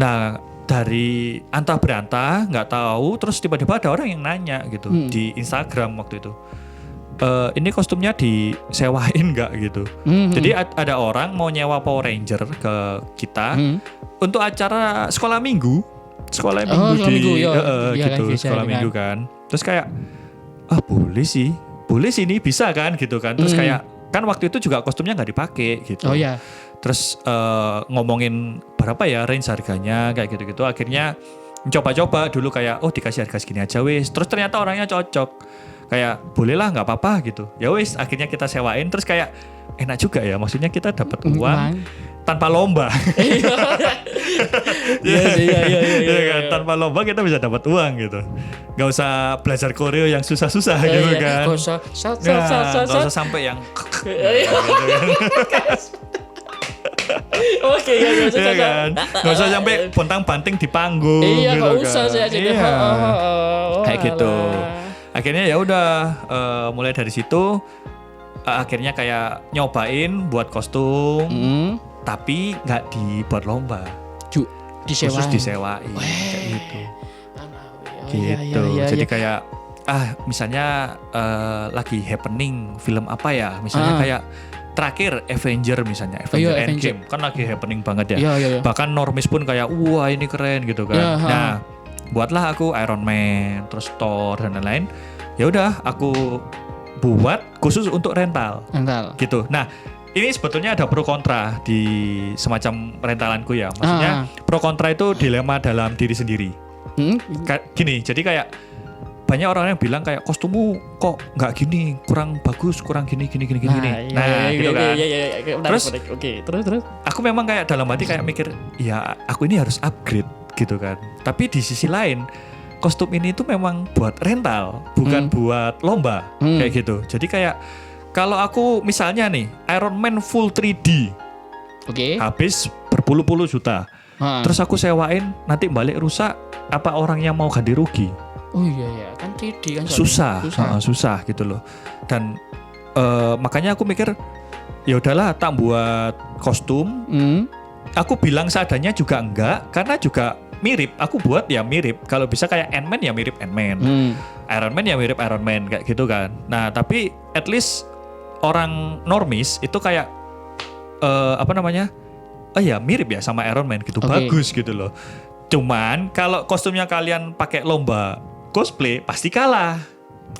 Nah, dari antah berantah nggak tahu, terus tiba-tiba ada orang yang nanya gitu di Instagram waktu itu. Ini kostumnya disewain nggak gitu. Jadi ada orang mau nyewa Power Ranger ke kita untuk acara sekolah minggu gitu, sekolah minggu kan. Terus kayak boleh sih nih, bisa kan gitu kan. Terus kayak kan waktu itu juga kostumnya nggak dipakai gitu. Terus ngomongin berapa ya range harganya kayak gitu-gitu. Akhirnya coba-coba dulu kayak dikasih harga segini aja wis. Terus ternyata orangnya cocok. Kayak boleh lah, nggak apa-apa gitu. Ya wis, akhirnya kita sewain. Terus kayak enak juga ya, maksudnya kita dapat uang tanpa lomba. Iya kan, tanpa lomba kita bisa dapat uang gitu. Gak usah belajar koreo yang susah-susah gitu kan. Gak usah sampai yang Oke, iya kan. Gak usah sampai pontang-panting di panggung gitu gak usah kan. Iya. Kayak gitu. Akhirnya ya udah mulai dari situ akhirnya kayak nyobain buat kostum. Tapi nggak dibuat lomba, khusus disewain kayak gitu. Gitu. Jadi kayak misalnya lagi happening film apa ya, misalnya kayak terakhir Avenger misalnya, Endgame kan lagi happening banget ya. Bahkan normis pun kayak wah ini keren gitu kan. Nah, buatlah aku Iron Man, terus Thor dan lain-lain. Ya udah aku buat khusus untuk rental. Gitu. Nah, ini sebetulnya ada pro kontra di semacam rentalanku ya. Maksudnya pro kontra itu dilema dalam diri sendiri. Gini, jadi kayak banyak orang yang bilang kayak kostummu kok nggak gini, kurang bagus, kurang gini. Gitu kan. Terus aku memang kayak dalam hati kayak mikir, ya aku ini harus upgrade gitu kan. Tapi di sisi lain, kostum ini tuh memang buat rental, bukan buat lomba kayak gitu. Jadi kayak kalau aku misalnya nih Iron Man full 3D, habis berpuluh-puluh juta, terus aku sewain nanti balik rusak, apa orang yang mau ganti rugi? Kan 3D kan susah gitu loh. Dan makanya aku mikir ya udahlah tak buat kostum. Aku bilang seadanya juga enggak, karena juga mirip. Aku buat ya mirip. Kalau bisa kayak Ant-Man ya mirip Ant-Man, Iron Man ya mirip Iron Man kayak gitu kan. Nah tapi at least orang normis itu kayak ya mirip ya sama Iron Man gitu, bagus gitu loh. Cuman kalau kostumnya kalian pakai lomba cosplay pasti kalah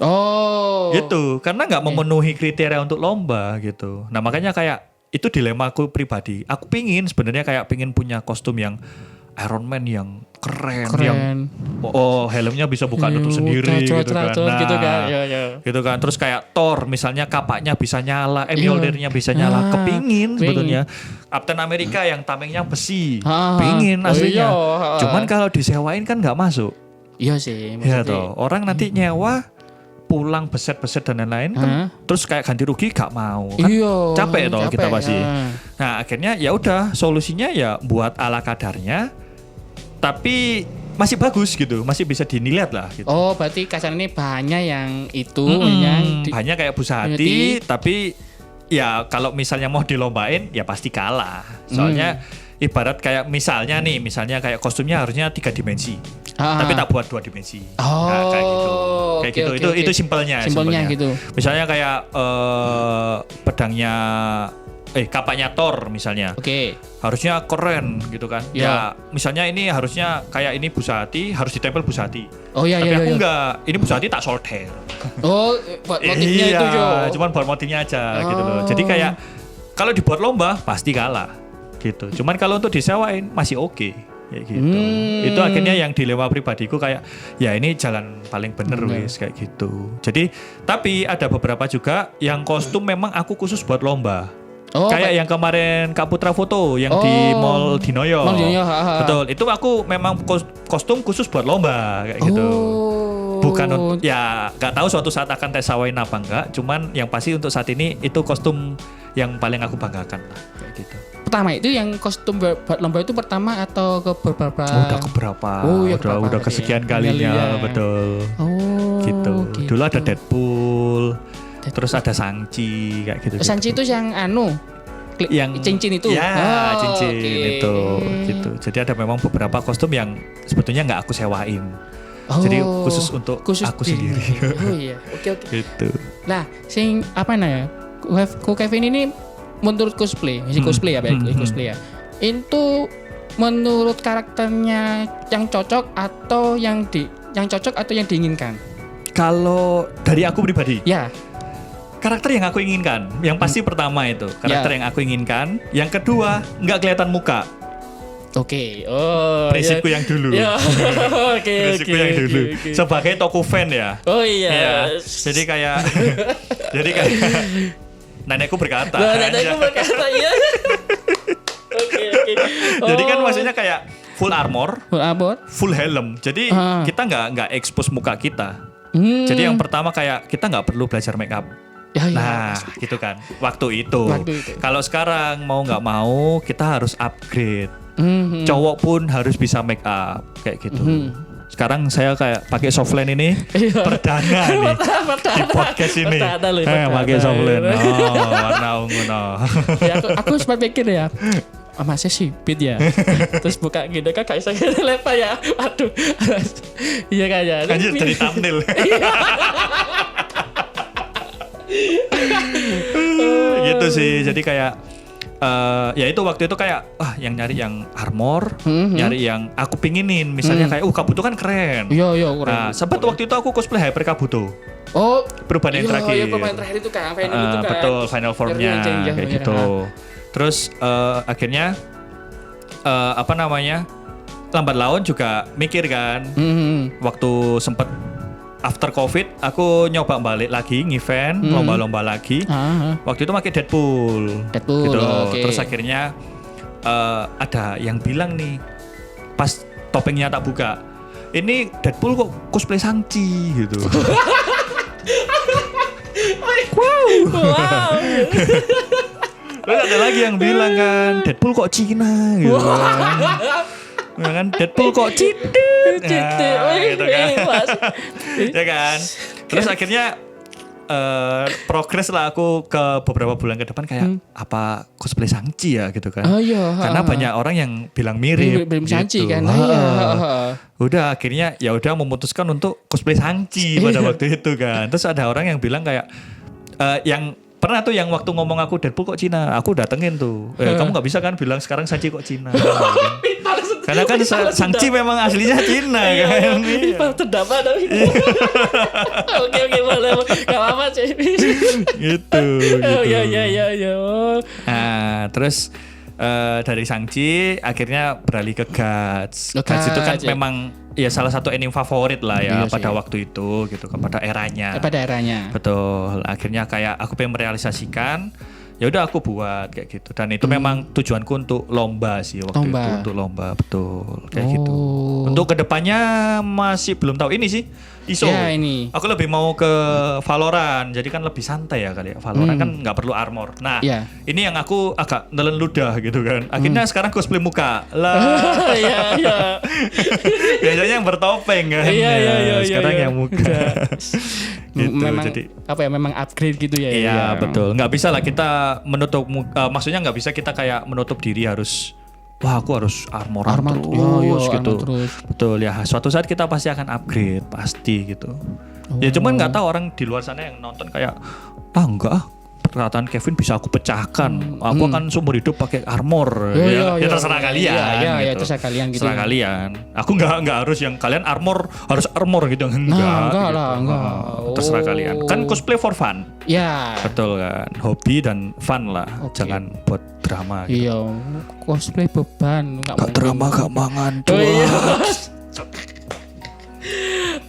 Oh. Gitu, karena nggak memenuhi kriteria untuk lomba gitu. Nah makanya kayak itu dilema aku pribadi. Aku pingin sebenarnya kayak pingin punya kostum yang Iron Man yang keren. Yang helmnya bisa buka tutup sendiri gitu kan. Nah, gitu kan. Ya. Gitu kan. Terus kayak Thor misalnya kapaknya bisa nyala, Mjolnirnya bisa nyala. Kepingin sebetulnya. Captain America yang tamengnya besi. Pingin aslinya. Cuman kalau disewain kan nggak masuk. Iya sih. Ya toh, orang nanti nyewa pulang beset-beset dan lain-lain kan, terus kayak ganti rugi gak mau kan, capek toh kita pasti. Nah akhirnya ya udah solusinya ya buat ala kadarnya, tapi masih bagus gitu, masih bisa dinilai lah gitu. Oh berarti kasarnya bahannya yang itu, bahannya kayak busa hati, tapi ya kalau misalnya mau dilombain ya pasti kalah. Soalnya ibarat kayak misalnya kayak kostumnya harusnya 3 dimensi. Tapi tak buat 2 dimensi. Nah, kayak gitu. Kayak gitu. Itu simpelnya. Gitu. Misalnya kayak pedangnya kapaknya Thor misalnya. Harusnya keren gitu kan. Ya, misalnya ini harusnya kayak ini Busati, harus ditempel Busati. Tapi aku enggak. Ini Busati tak solder. Oh, buat motifnya itu jo. Cuman buat motifnya aja gitu loh. Jadi kayak kalau dibuat lomba pasti kalah gitu. Cuman kalau untuk disewain masih oke. Kayak gitu. Itu akhirnya yang dilema pribadiku kayak ya ini jalan paling bener wis kayak gitu. Jadi tapi ada beberapa juga yang kostum memang aku khusus buat lomba. Kayak yang kemarin Kak Putra foto yang di Mall Dinoyo. Betul, itu aku memang kostum khusus buat lomba kayak gitu. Bukan ya nggak tahu suatu saat akan tes sawain apa enggak, cuman yang pasti untuk saat ini itu kostum yang paling aku banggakan lah kayak gitu. Pertama itu yang kostum buat lomba itu pertama atau ke beberapa? Udah keberapa? Udah kesekian kalinya, betul. Gitu. Dulu ada Deadpool. Terus ada Shang-Chi kayak gitu. Shang-Chi itu yang yang cincin itu. Ya, cincin itu gitu. Jadi ada memang beberapa kostum yang sebetulnya nggak aku sewain. Jadi khusus untuk aku sendiri. Oke. Gitu. Nah, sing apa ya? Ko Kevin ini menurut cosplay ya, cosplay ya. Itu menurut karakternya yang cocok atau yang diinginkan? Kalau dari aku pribadi. Ya. Karakter yang aku inginkan, yang pasti pertama itu karakter yang aku inginkan. Yang kedua nggak kelihatan muka. Oke. Prinsipku yang dulu. Prinsipku yang dulu. Sebagai toku fan ya. Jadi kayak nenekku berkata. Iya. Oke. Jadi kan maksudnya kayak full armor, full helm. Jadi kita nggak expose muka kita. Jadi yang pertama kayak kita nggak perlu belajar make up. Gitu kan. Waktu itu. Kalau sekarang mau nggak mau kita harus upgrade. Cowok pun harus bisa make up kayak gitu. Sekarang saya kayak pakai softline ini perdana nih di podcast ini. Pakai softline. Warna ungu aku sempat pikir ya. Masih sipit ya. Terus buka gitu kan kayak saya lepa ya. Aduh. Iya kayaknya. Lanjut dari thumbnail. Gitu sih. Jadi kayak ya itu waktu itu kayak yang nyari yang armor, nyari yang aku pinginin. Misalnya kayak Kabuto kan keren. Iya keren. Nah, sempat waktu itu aku cosplay Hyper Kabuto. Perubahan yang terakhir. Iya, perubahan terakhir itu kan, final itu kan. Betul, final formnya kayak gitu. Terus akhirnya lambat laun juga mikir kan. Waktu sempet after COVID aku nyoba balik lagi ngevent, lomba-lomba lagi. Waktu itu pakai Deadpool gitu. Terus akhirnya ada yang bilang nih pas topengnya tak buka, ini Deadpool kok cosplay Shang-Chi gitu. Wow. Terus ada lagi yang bilang kan Deadpool kok Cina gitu kan. Deadpool kok gitu kan. Ya kan. Terus akhirnya progres lah aku ke beberapa bulan ke depan kayak apa cosplay Shang-Chi ya gitu kan. Karena banyak orang yang bilang mirip Shang-Chi gitu. kan. Udah akhirnya ya udah memutuskan untuk cosplay Shang-Chi pada waktu itu kan. Terus ada orang yang bilang kayak yang pernah tuh yang waktu ngomong aku Deadpool kok Cina, aku datengin tuh. Kamu nggak bisa kan bilang sekarang Shang-Chi kok Cina. Karena kan Shang-Chi memang aslinya Cina kan. Iya. Terdapat tapi. Oke boleh. Gak apa-apa sih. Gitu. Oh iya. Nah, terus dari Shang-Chi akhirnya beralih ke Guts. Oh, Guts itu kan Guts, ya. memang ya salah satu anime favorit lah ya Iya pada sih. waktu itu gitu kan, pada eranya. Pada eranya. Betul. Akhirnya kayak aku pengen merealisasikan, ya udah aku buat kayak gitu. Dan itu memang tujuanku untuk lomba sih waktu Lomba. itu, untuk lomba, betul. Kayak gitu. Oh. Untuk kedepannya masih belum tahu ini sih. ISO. Ya, ini. Aku lebih mau ke Valorant, jadi kan lebih santai ya kali ya. Valorant kan nggak perlu armor. Nah, Ya. ini yang aku agak nelen ludah gitu kan. Akhirnya sekarang cosplay muka lah. Iya. Biasanya yang bertopeng kan. Iya. Sekarang yang muka. Gitu, Memang jadi apa ya? Memang upgrade gitu ya. iya betul, nggak bisa lah kita menutup maksudnya nggak bisa kita kayak menutup diri harus wah aku harus armoran Armor terus iya, gitu. armor terus. Betul ya, suatu saat kita pasti akan upgrade pasti gitu. Ya cuman nggak tahu orang di luar sana yang nonton kayak enggak ah, perkataan Kevin bisa aku pecahkan. Aku akan seumur hidup pakai armor. Iya, Ya terserah kalian. Iya, gitu. terserah kalian gitu. Terserah kalian. Aku nggak harus yang kalian harus armor gitu. Enggak enggak gitu. lah, enggak. Terserah Oh. kalian. Kan cosplay for fun. Ya. Betul kan, hobi dan fun lah, Oke. jangan buat drama gitu. Iya, cosplay beban enggak Gak drama gak mangan Oh, iya. tuh.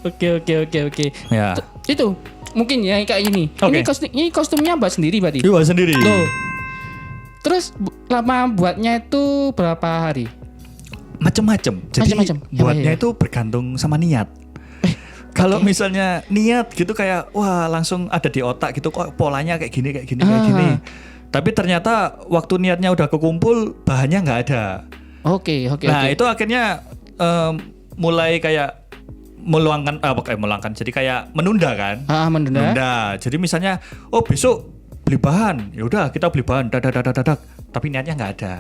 Oke. Ya, Itu mungkin ya kayak gini. Oke. Ini kostumnya Mbak sendiri berarti. Iwa sendiri. Loh. Terus lama buatnya itu berapa hari? Macem-macem. Jadi Macem-macem. buatnya Ya. itu bergantung sama niat. Kalau misalnya niat gitu kayak wah langsung ada di otak gitu kok polanya kayak gini. Tapi ternyata waktu niatnya udah kekumpul bahannya nggak ada. Oke. Nah itu akhirnya mulai kayak meluangkan jadi kayak menunda kan. Menunda. Jadi misalnya oh besok beli bahan, ya udah kita beli bahan dadak. Tapi niatnya nggak ada.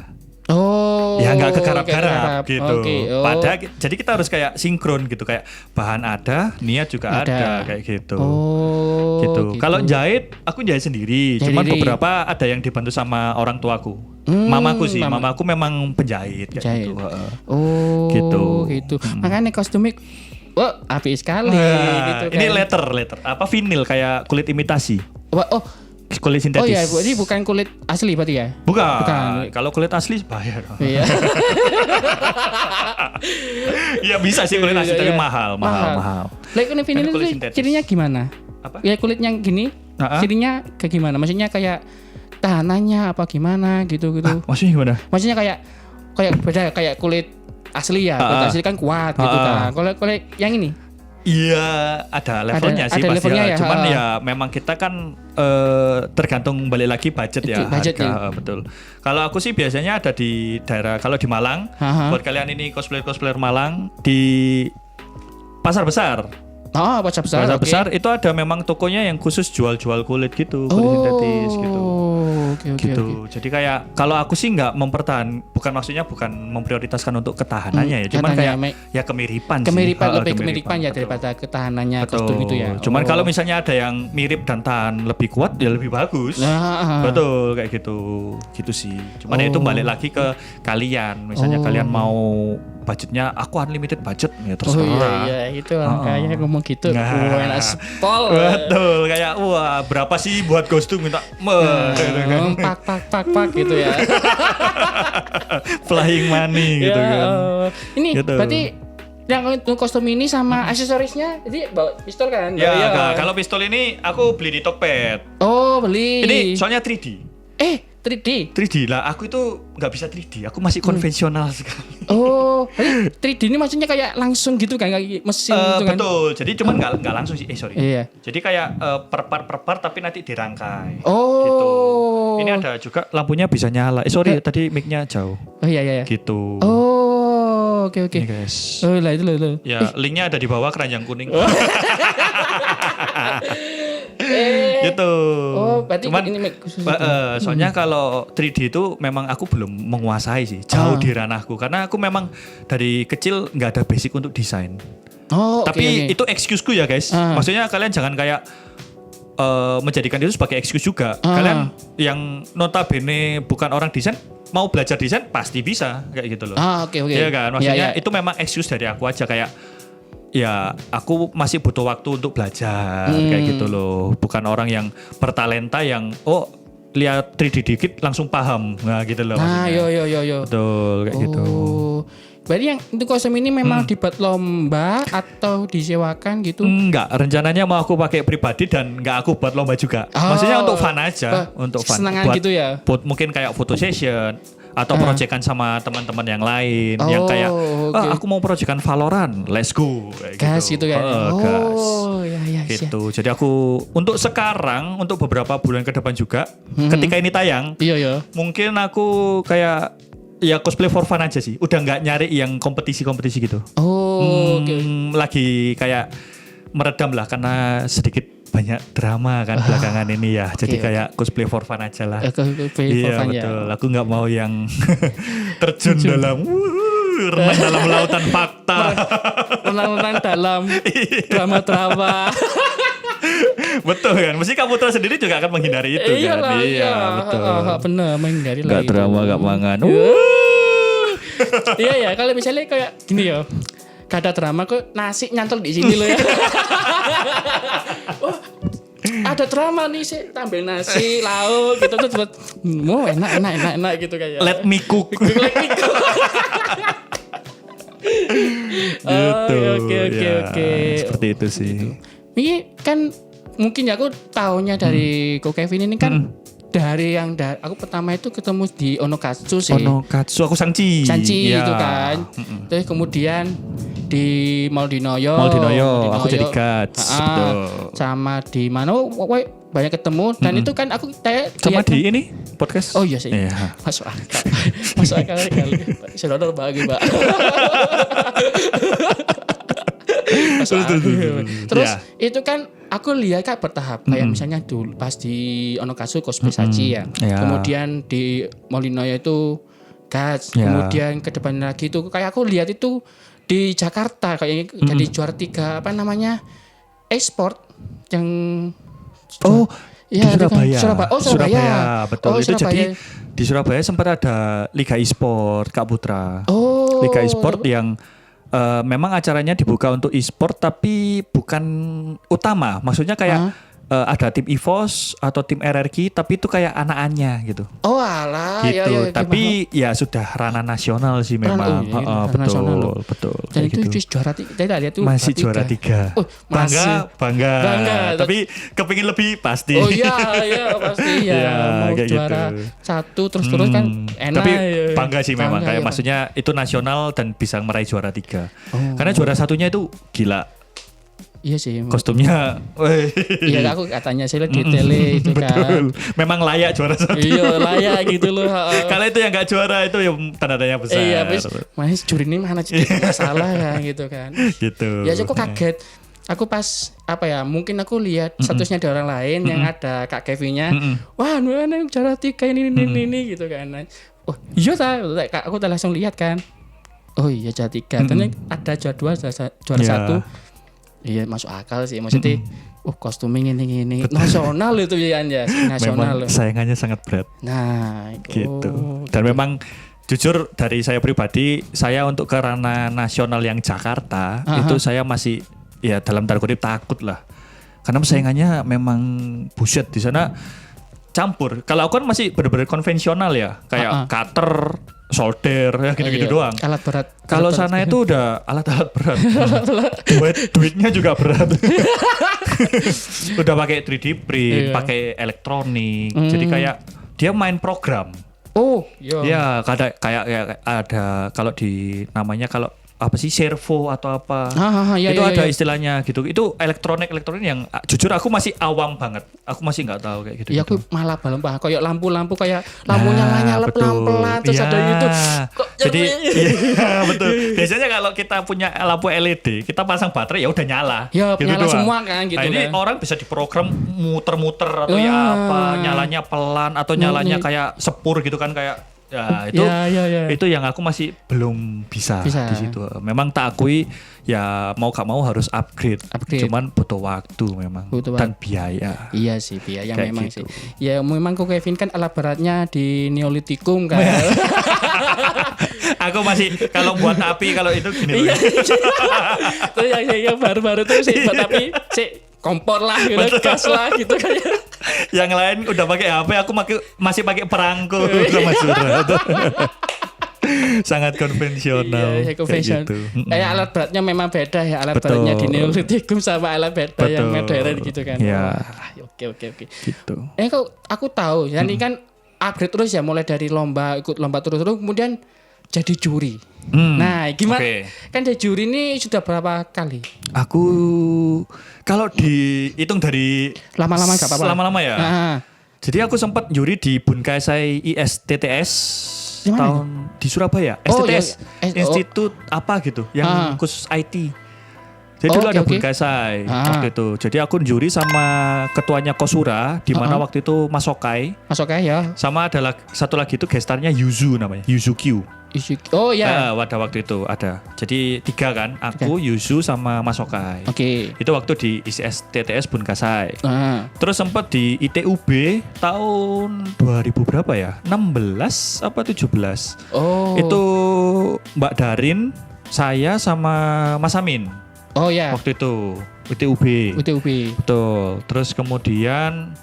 Oh. Ya nggak kegarap-garap gitu. Oke. Oh. Jadi kita harus kayak sinkron gitu, kayak bahan ada, niat juga ada kayak gitu. Oh. Gitu. Kalau jahit, aku jahit sendiri. Jahit Cuman sendiri. beberapa ada yang dibantu sama orang tuaku. Mamaku sih, mamaku memang penjahit kayak Jahit. gitu. Heeh. Oh. Gitu. Makanya kostumnya wah, api sekali gitu kan. Ini letter, apa vinil kayak kulit imitasi, Wah, kulit sintetis. Oh iya, jadi bukan kulit asli berarti ya? Bukan. Kalau kulit asli bayar. Iya. Ya bisa sih kulit asli tapi Iya. mahal. Like kulit vinil Kan kulit itu sintetis. cirinya gimana? Apa? Ya kulitnya gini, cirinya kayak gimana? Maksudnya kayak tahanannya apa gimana gitu. Maksudnya gimana? Maksudnya kayak beda kayak kulit asli ya. Kulit asli kan kuat gitu kan. Kalau kulit yang ini Iya, ada levelnya sih ada pasti. levelnya ya. Cuman ya memang kita kan tergantung balik lagi budget ya. Budgetnya. Harga, betul. Kalau aku sih biasanya ada di daerah kalau di Malang. Buat kalian ini cosplayer Malang di Pasar Besar. Oh, pasar besar. Pasar oke. Besar itu ada memang tokonya yang khusus jual-jual kulit gitu, kulit sintetis gitu. Oke. Gitu. Jadi kayak kalau aku sih nggak bukan memprioritaskan untuk ketahanannya ya, cuman kayak ya kemiripan sih. Lebih kemiripan ya betul. daripada ketahanannya Betul. kostum itu ya. Cuman kalau misalnya ada yang mirip dan tahan lebih kuat ya lebih bagus. Betul kayak gitu. Gitu sih. Cuman itu balik lagi ke kalian. Misalnya kalian mau budgetnya aku unlimited budget ya terserah. Iya itu orang kaya ngomong gitu. Enak spol. Betul kayak wah berapa sih buat kostum minta pak gitu ya. flying money gitu kan. Ini Gitu. berarti yang untuk kostum ini sama aksesorisnya jadi bawa pistol kan? Ya, Iya. kalau pistol ini aku beli di Tokped. Oh, beli. Ini soalnya 3D. 3D. 3D lah, aku itu nggak bisa 3D. Aku masih konvensional sekali. Oh, 3D ini maksudnya kayak langsung gitu kan kayak mesin gitu kan? Betul. Jadi cuman nggak langsung sih. Sorry. Iya. Jadi kayak per part tapi nanti dirangkai. Oh. Gitu. Ini ada juga lampunya bisa nyala. Sorry tadi mic-nya jauh. Oh iya. Gitu. Oh, oke. Ini guys. Oh, lah itu loh. Ya, linknya ada di bawah keranjang kuning. Gitu. Oh, berarti Cuman ini mic khusus. soalnya kalau 3D itu memang aku belum menguasai sih, jauh di ranahku karena aku memang dari kecil nggak ada basic untuk desain. Oh, Tapi oke. itu excuseku ya guys. Maksudnya kalian jangan kayak menjadikan itu sebagai excuse juga. Kalian yang notabene bukan orang desain mau belajar desain pasti bisa kayak gitu loh. Oke. Iya kan? Maksudnya Ya. itu memang excuse dari aku aja kayak ya aku masih butuh waktu untuk belajar kayak gitu loh. Bukan orang yang bertalenta yang lihat 3D dikit langsung paham. Nah gitu loh. Nah, maksudnya. yo. Betul kayak gitu. Berarti yang untuk kostum ini memang dibuat lomba atau disewakan gitu? Enggak, rencananya mau aku pakai pribadi dan enggak aku buat lomba juga. Maksudnya untuk fun aja, untuk fun. Kesenangan Buat, gitu ya? mungkin kayak photo session atau proyekan sama teman-teman yang lain yang kayak aku mau proyekan Valorant, let's go kayak Gas gitu kan. gas. Ya. Gitu. Jadi aku untuk sekarang untuk beberapa bulan ke depan juga ketika ini tayang, Iya. mungkin aku kayak ya cosplay for fun aja sih. Udah nggak nyari yang kompetisi-kompetisi gitu. Oke. Lagi kayak meredam lah karena sedikit banyak drama kan belakangan ini ya. Jadi kayak cosplay for fun aja lah. Iya betul. Aku nggak mau yang terjun dalam renang dalam lautan fakta. Renang dalam drama-drama. Betul kan. Mesti Kaputra sendiri juga akan menghindari itu kan. Iya betul. Bener menghindari lah. Gak drama gak mangan. Iya ya, kalau misalnya kayak gini ya. Gak ada drama kok nasi nyantol di sini loh ya. Ada drama nih sih, tampil nasi, lauk gitu tuh buat enak gitu kayak. Let me cook. Gitu. Oke. Seperti itu sih. Ini kan mungkin ya aku taunya dari Ko Kevin ini kan dari aku pertama itu ketemu di Onokatsu sih. Onokatsu aku Sanchi itu kan. Terus kemudian di Maldinoyo aku jadi Guts. Betul. Sama di mana banyak ketemu dan itu kan aku kayak sama di ini podcast. Oh iya sih. Iya. Masuk akal kali. Saudara bagi, Mbak. Terus itu kan aku lihat kan bertahap kayak misalnya dulu pas di Onokatsu cosplay Sachi ya. Kemudian di Molinoyo itu Guts. Kemudian ke depan lagi itu kayak aku lihat itu di Jakarta kayak jadi juara 3 apa namanya e-sport yang di Surabaya. Surabaya. Betul. Itu Surabaya. jadi di Surabaya sempat ada Liga e-sport Kak Putra. Liga e-sport yang memang acaranya dibuka untuk e-sport tapi bukan utama. Maksudnya kayak ada tim EVOS atau tim RRQ tapi itu kayak anak-anaknya gitu. Oh alah. Gitu. Tapi ya sudah ranah nasional sih memang. Betul. Dan itu gitu. juara 3. Tadi lihat tuh masih juara 3. Bangga. Tapi kepingin lebih pasti. Oh iya pasti ya. Mau juara gitu. 1 terus kan enak. Tapi bangga sih memang kayak maksudnya itu nasional dan bisa meraih juara 3. Karena juara 1-nya itu gila. Iya sih. Kostumnya. Iya aku katanya sih di tele itu kan. Betul. Memang layak juara 1. Iya layak gitu loh. Kalau itu yang gak juara itu ya tanda tanya besar. Iya mas juri ini mana masalah ya gitu kan. Gitu. Ya aku kaget. Aku pas mungkin aku lihat statusnya ada orang lain yang ada Kak Kevinnya. Wah nih juara 3 ini gitu kan. Oh iya aku langsung lihat kan. Oh iya juara 3. Ternyata ada juara 2 juara 1. Iya masuk akal sih maksudnya kostumnya ini nasional itu ya nasional. Memang sayangannya sangat berat. Nah gitu. Dan memang jujur dari saya pribadi saya untuk ke ranah nasional yang Jakarta itu saya masih ya dalam tanda kutip takut lah karena sayangannya memang buset di sana campur. Kalau aku kan masih benar-benar konvensional ya kayak cutter, solder ya gitu-gitu doang. Alat berat. Kalau sana itu udah alat-alat berat. Duitnya juga berat. Udah pakai 3D print, pakai elektronik. Jadi kayak dia main program. Oh, iya. Ya, kayak ada kalau di namanya kalau apa sih servo atau apa itu ada istilahnya gitu. Itu elektronik yang jujur aku masih awam banget. Aku masih nggak tahu kayak gitu. Ya aku malah belum paham kayak lampu kayak lampu nyala pelan-pelan terus ada itu. Jadi betul. Biasanya kalau kita punya lampu LED kita pasang baterai ya udah nyala. Ya gitu nyala doang. semua kan gitu. Nah, ini orang bisa diprogram muter-muter atau ya apa nyalanya pelan atau nyalanya kayak sepur gitu kan kayak Ya itu Ya. itu yang aku masih belum bisa Bisa. di situ. Memang tak akui ya mau gak mau harus upgrade. Cuman butuh waktu memang dan biaya. Iya sih biaya Kayak memang gitu. sih. Ya memang kok Kevin kan alat beratnya di Neolitikum kan. Aku masih kalau buat api kalau itu gini loh. Terus yang baru-baru tuh sih buat api sih kompor lah gitu, gas lah gitu kayak. Yang lain udah pakai HP, aku masih pakai perangko sama surat. Sangat konvensional. Iya, konvensional. Kayak gitu. Alat beratnya memang beda ya, alat Betul. beratnya di Neolitikum sama alat berat yang modern gitu kan. Ya. Oke. Gitu. Aku tahu, jadi kan upgrade terus ya, mulai dari lomba, ikut lomba terus-terus, kemudian jadi juri. Nah, gimana? Kan jadi juri ini sudah berapa kali? Aku kalau dihitung dari Lama-lama nggak apa-apa. Lama-lama ya. Nah, Jadi aku sempat juri di Bunkaisai ISTTS Di mana tahun di Surabaya. Oh, STTS ya. Institut apa gitu yang khusus IT. Jadi dulu ada Bunkaisai waktu itu. Jadi aku juri sama ketuanya Kosura di mana waktu itu Mas Okai. masuk ya. Sama ada satu lagi itu gestarnya Yuzu namanya, Yuzu Q. Oh ya. Pada waktu itu ada. Jadi 3 kan, aku, Yuzu sama Mas Okai. Oke. Itu waktu di ISTTS Bunkaisai. Nah, Terus sempat di ITUB tahun 2000 berapa ya? 16 apa 17? oh. Itu Mbak Darin, saya sama Mas Amin. Oh ya. Waktu itu ITUB. UTUB. Betul. Terus kemudian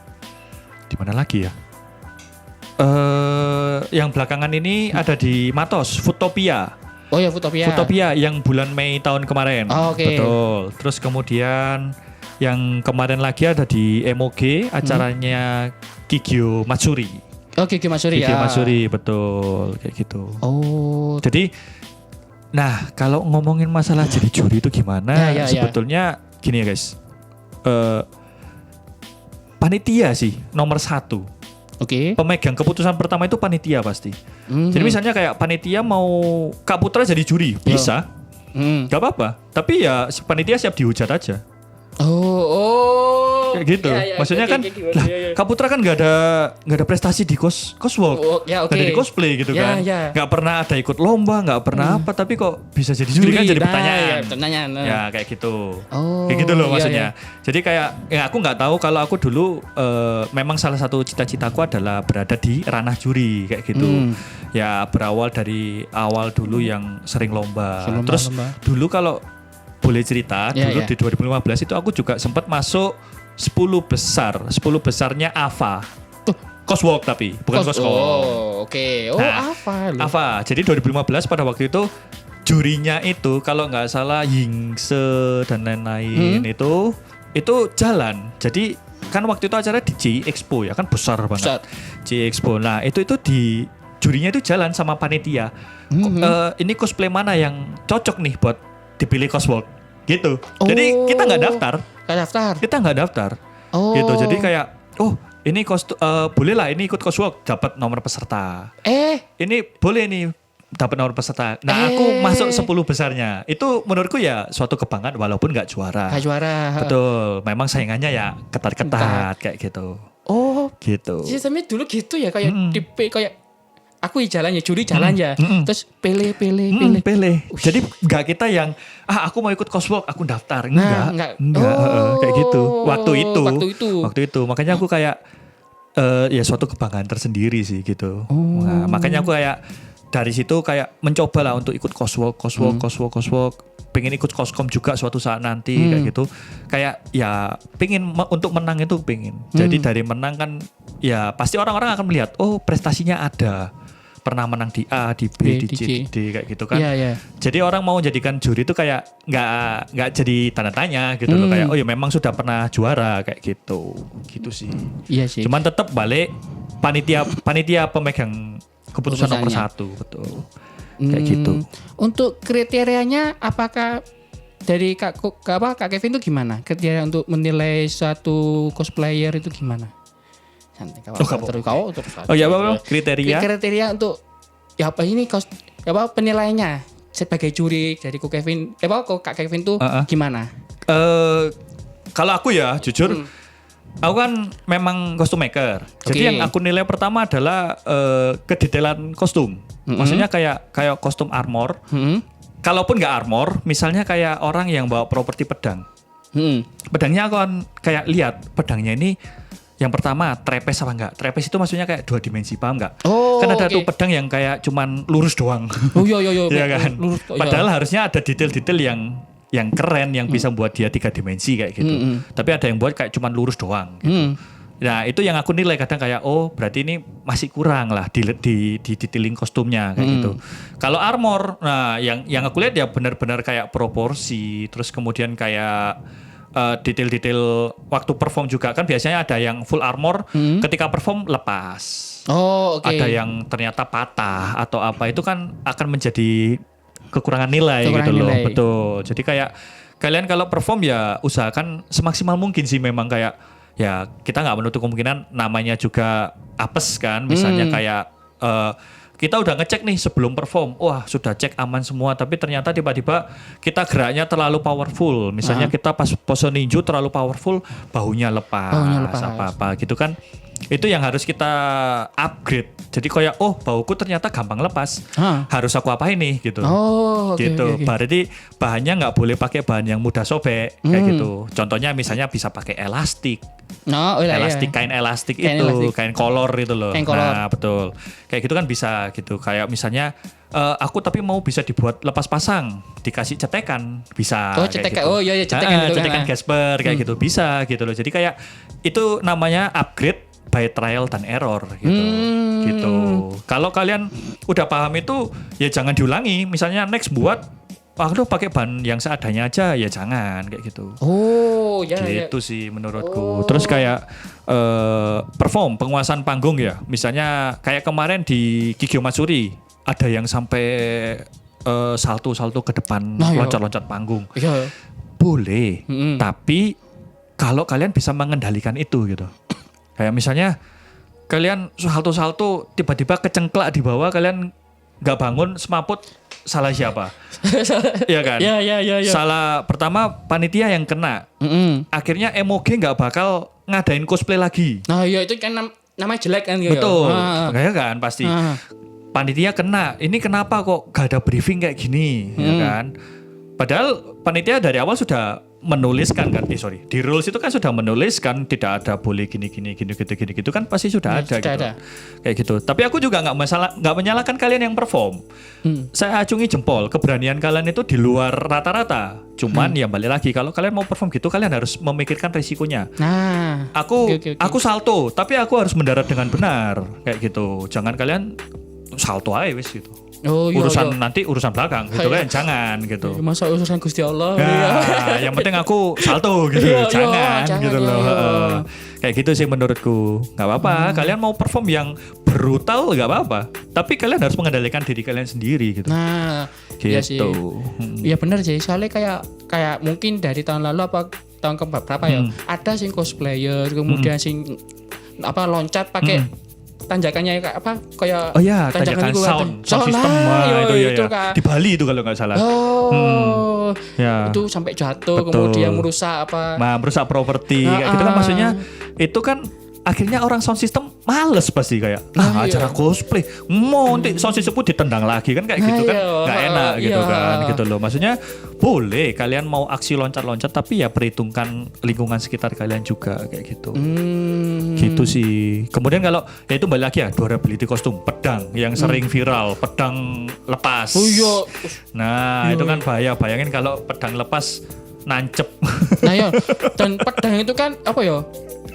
di mana lagi ya? Yang belakangan ini ada di Matos, Foodtopia. Oh ya, Foodtopia. Foodtopia yang bulan Mei tahun kemarin. Oh, oke. Betul. Terus kemudian yang kemarin lagi ada di MOG acaranya Kigyo Matsuri. Oh, Gigi Masuri Kigyo ya. Matsuri, betul kayak gitu. Oh. Jadi nah, kalau ngomongin masalah jadi juri itu gimana? Ya. Sebetulnya gini ya, guys. Panitia sih nomor 1. Oke. Pemegang keputusan pertama itu panitia pasti. Jadi misalnya kayak panitia mau Kak Putra jadi juri, bisa. Gak apa-apa. Tapi ya si panitia siap dihujat aja. Oh. Kayak gitu. Maksudnya kan lah, Kak Putra kan nggak ada prestasi di coswalk. Ya, Nggak ada di cosplay gitu kan. Nggak pernah ada ikut lomba, nggak pernah apa. Tapi kok bisa jadi juri kan jadi pertanyaan. Ya kayak gitu. Kayak gitu loh maksudnya. Jadi kayak ya aku nggak tahu kalau aku dulu memang salah satu cita-citaku adalah berada di ranah juri kayak gitu. Ya berawal dari awal dulu yang sering lomba. Terus dulu kalau boleh cerita dulu di 2015 itu aku juga sempat masuk 10 besar. 10 besarnya AVA. Coswalk tapi bukan Coswalk. Oh, oke. Oh, nah, AVA. Jadi 2015 pada waktu itu jurinya itu kalau nggak salah Yingse dan lain-lain itu jalan. Jadi kan waktu itu acara di J Expo ya kan besar banget. J Expo. Nah, itu di jurinya itu jalan sama panitia. Ini cosplay mana yang cocok nih buat dipilih coswalk gitu. Jadi kita nggak daftar. Kita nggak daftar. Gitu. Jadi kayak ini boleh lah ini ikut coswalk dapat nomor peserta. Ini boleh nih dapat nomor peserta. Nah, aku masuk 10 besarnya. Itu menurutku ya suatu kebanggaan walaupun nggak juara. Betul. Memang saingannya ya ketat-ketat kayak gitu. Oh, gitu. Sistemnya dulu gitu ya kayak kayak aku jalan ya, juri jalan ya. Terus pilih. Jadi enggak kita yang aku mau ikut coswalk, aku daftar. Enggak. Kayak gitu. Waktu itu. Makanya aku kayak ya suatu kebanggaan tersendiri sih gitu. Nah, makanya aku kayak dari situ kayak mencoba lah untuk ikut coswalk. Pengen ikut koskom juga suatu saat nanti kayak gitu. Kayak ya pengen untuk menang itu pengen. Jadi dari menang kan ya pasti orang-orang akan melihat prestasinya ada. Pernah menang di A, di B, di C, di D kayak gitu kan. Jadi orang mau jadikan juri itu kayak nggak jadi tanda tanya gitu loh, kayak ya memang sudah pernah juara kayak gitu sih. Iya sih. Cuman tetap balik panitia pemegang keputusan nomor 1 betul. Kayak gitu. Untuk kriterianya apakah dari Kak Kevin itu gimana? Kriteria untuk menilai suatu cosplayer itu gimana? Santai kau terus. Kriteria untuk ya apa ini penilaiannya sebagai juri dari Kak Kevin tuh gimana? Kalau aku ya jujur Aku kan memang kostum maker. Jadi Oke. yang aku nilai pertama adalah kedetailan kostum. Maksudnya kayak kostum armor. Kalaupun nggak armor, misalnya kayak orang yang bawa properti pedang. Pedangnya aku kan kayak lihat pedangnya ini yang pertama trapeze apa enggak? Trapeze itu maksudnya kayak 2 dimensi, paham enggak? Oh, Kan ada oke. tuh pedang yang kayak cuman lurus doang. Oh iya Iya kan? Lurus, iya. Padahal harusnya ada detail-detail yang keren yang bisa buat dia 3 dimensi kayak gitu. Tapi ada yang buat kayak cuman lurus doang gitu. Nah, itu yang aku nilai kadang kayak berarti ini masih kurang lah di detailing kostumnya kayak gitu. Kalau armor, nah yang aku lihat ya benar-benar kayak proporsi, terus kemudian kayak detail-detail waktu perform juga kan biasanya ada yang full armor ketika perform lepas. Oh, oke. Ada yang ternyata patah atau apa itu kan akan menjadi kekurangan nilai Kekurangan gitu loh. nilai. Betul. Jadi kayak kalian kalau perform ya usahakan semaksimal mungkin sih memang kayak ya kita nggak menutup kemungkinan namanya juga apes kan. Misalnya kayak kita udah ngecek nih sebelum perform, wah sudah cek aman semua, tapi ternyata tiba-tiba kita geraknya terlalu powerful. Misalnya kita pas pose ninju terlalu powerful, bahunya lepas, apa-apa gitu kan. Itu yang harus kita upgrade. Jadi kayak bauku ternyata gampang lepas. Harus aku apain nih gitu. Oh, oke. Gitu. Oke. Berarti bahannya nggak boleh pakai bahan yang mudah sobek kayak gitu. Contohnya misalnya bisa pakai elastik. Oh, iya, Elastik, iya. kain elastik Kain itu, elastik. kain kolor itu loh. Kain kolor. Nah, betul. Kayak gitu kan bisa gitu. Kayak misalnya aku tapi mau bisa dibuat lepas pasang, dikasih cetekan, bisa. Oh, kayak cetekan. gitu. Oh, iya, cetekan itu kan. Cetekan Gasper kayak gitu bisa gitu loh. Jadi kayak itu namanya upgrade by trial dan error gitu. Gitu. Kalau kalian udah paham itu ya jangan diulangi. Misalnya next buat aduh pakai bahan yang seadanya aja ya jangan kayak gitu. Oh, ya. Gitu sih menurutku. Terus kayak perform penguasaan panggung ya. Misalnya kayak kemarin di Kikyo Matsuri ada yang sampai salto-salto ke depan, Nah, iya. loncat-loncat panggung. Iya. Boleh, tapi kalau kalian bisa mengendalikan itu gitu. Kayak misalnya kalian salto-salto tiba-tiba kecengklak di bawah, kalian nggak bangun semaput, salah siapa? Iya kan? Iya. Salah pertama panitia yang kena. Akhirnya MOG nggak bakal ngadain cosplay lagi. Nah, iya itu kan namanya jelek kan gitu. Betul, kayak kan pasti. Panitia kena. Ini kenapa kok gak ada briefing kayak gini, ya kan? Padahal panitia dari awal sudah menuliskan kan, di rules itu kan sudah menuliskan tidak ada boleh gini gitu kan pasti sudah ada sudah gitu. ada. Kayak gitu. Tapi aku juga nggak menyalahkan kalian yang perform. Saya acungi jempol, keberanian kalian itu di luar rata-rata. Cuman ya balik lagi kalau kalian mau perform gitu kalian harus memikirkan risikonya. Nah, Aku oke. aku salto, tapi aku harus mendarat dengan benar kayak gitu. Jangan kalian salto aja wis gitu. Oh, iya, Nanti urusan belakang gitu kan jangan gitu. Masa urusan Gusti Allah. Nah, yang penting aku salto gitu, Iya, jangan gitu iya, loh. iya. Kayak gitu sih menurutku. Nggak apa-apa, kalian mau perform yang brutal nggak apa-apa. Tapi kalian harus mengendalikan diri kalian sendiri gitu. Nah, iya sih. Gitu. Iya benar sih. Soalnya kayak mungkin dari tahun lalu apa tahun berapa ya? Ada sing cosplayer, kemudian sing loncat pakai tanjakannya kayak Oh iya, tanjakan itu kan. sound system. Nah, Itu ya. itu kan. Di Bali itu kalau nggak salah. Oh, Ya. itu sampai jatuh, Betul. kemudian merusak apa? Nah, merusak properti kayak gitu kan maksudnya itu kan akhirnya orang sound system males pasti kayak Nah, acara iya. cosplay mau nanti sound system pun ditendang lagi kan kayak Nah, gitu kan iya. nggak enak gitu Iya. kan gitu loh maksudnya boleh kalian mau aksi loncat-loncat tapi ya perhitungkan lingkungan sekitar kalian juga kayak gitu gitu sih kemudian kalau ya itu balik lagi ya durability kostum pedang yang sering viral pedang lepas Oh iya. nah itu kan bahaya bayangin kalau pedang lepas nancep Nah ya, dan pedang itu kan apa ya?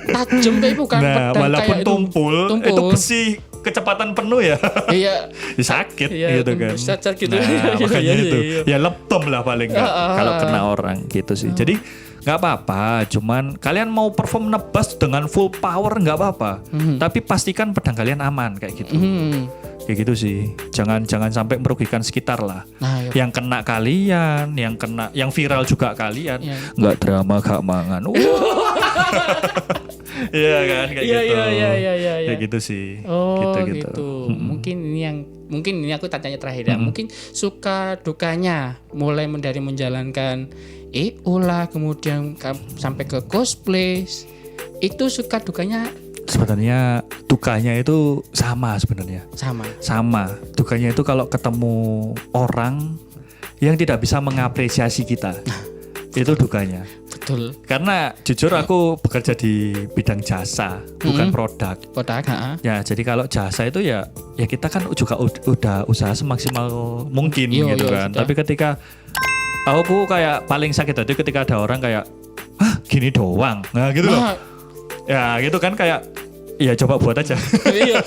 Tajam tapi bukan nah, pedang walaupun kayak tumpul, itu besi kecepatan penuh ya. Iya. Ya sakit Iya, gitu kan. cacat gitu. Nah, makanya Iya, itu. iya. Ya leptom lah paling nggak kalau kena orang gitu sih. Jadi nggak apa-apa, cuman kalian mau perform nebas dengan full power nggak apa-apa. Tapi pastikan pedang kalian aman kayak gitu. Kayak gitu sih. Jangan sampai merugikan sekitar lah. Nah, iya. Yang kena kalian, yang viral juga kalian. Iya. Nggak drama gak mangan. Iya kan kayak Iya, gitu. iya. Kayak gitu sih. Oh gitu. Mungkin ini aku tanya terakhir ya. Mungkin suka dukanya mulai dari menjalankan ulah kemudian sampai ke cosplay itu suka dukanya Sebenarnya dukanya itu sama sebenarnya. Sama. Dukanya itu kalau ketemu orang yang tidak bisa mengapresiasi kita. Itu dukanya. betul Karena jujur aku bekerja di bidang jasa, bukan produk. Ya, jadi kalau jasa itu ya kita kan juga udah usaha semaksimal mungkin gitu kan. Sudah. Tapi ketika aku kayak paling sakit hati ketika ada orang kayak gini doang. Nah, gitu loh. Ya, gitu kan kayak ya coba buat aja. iya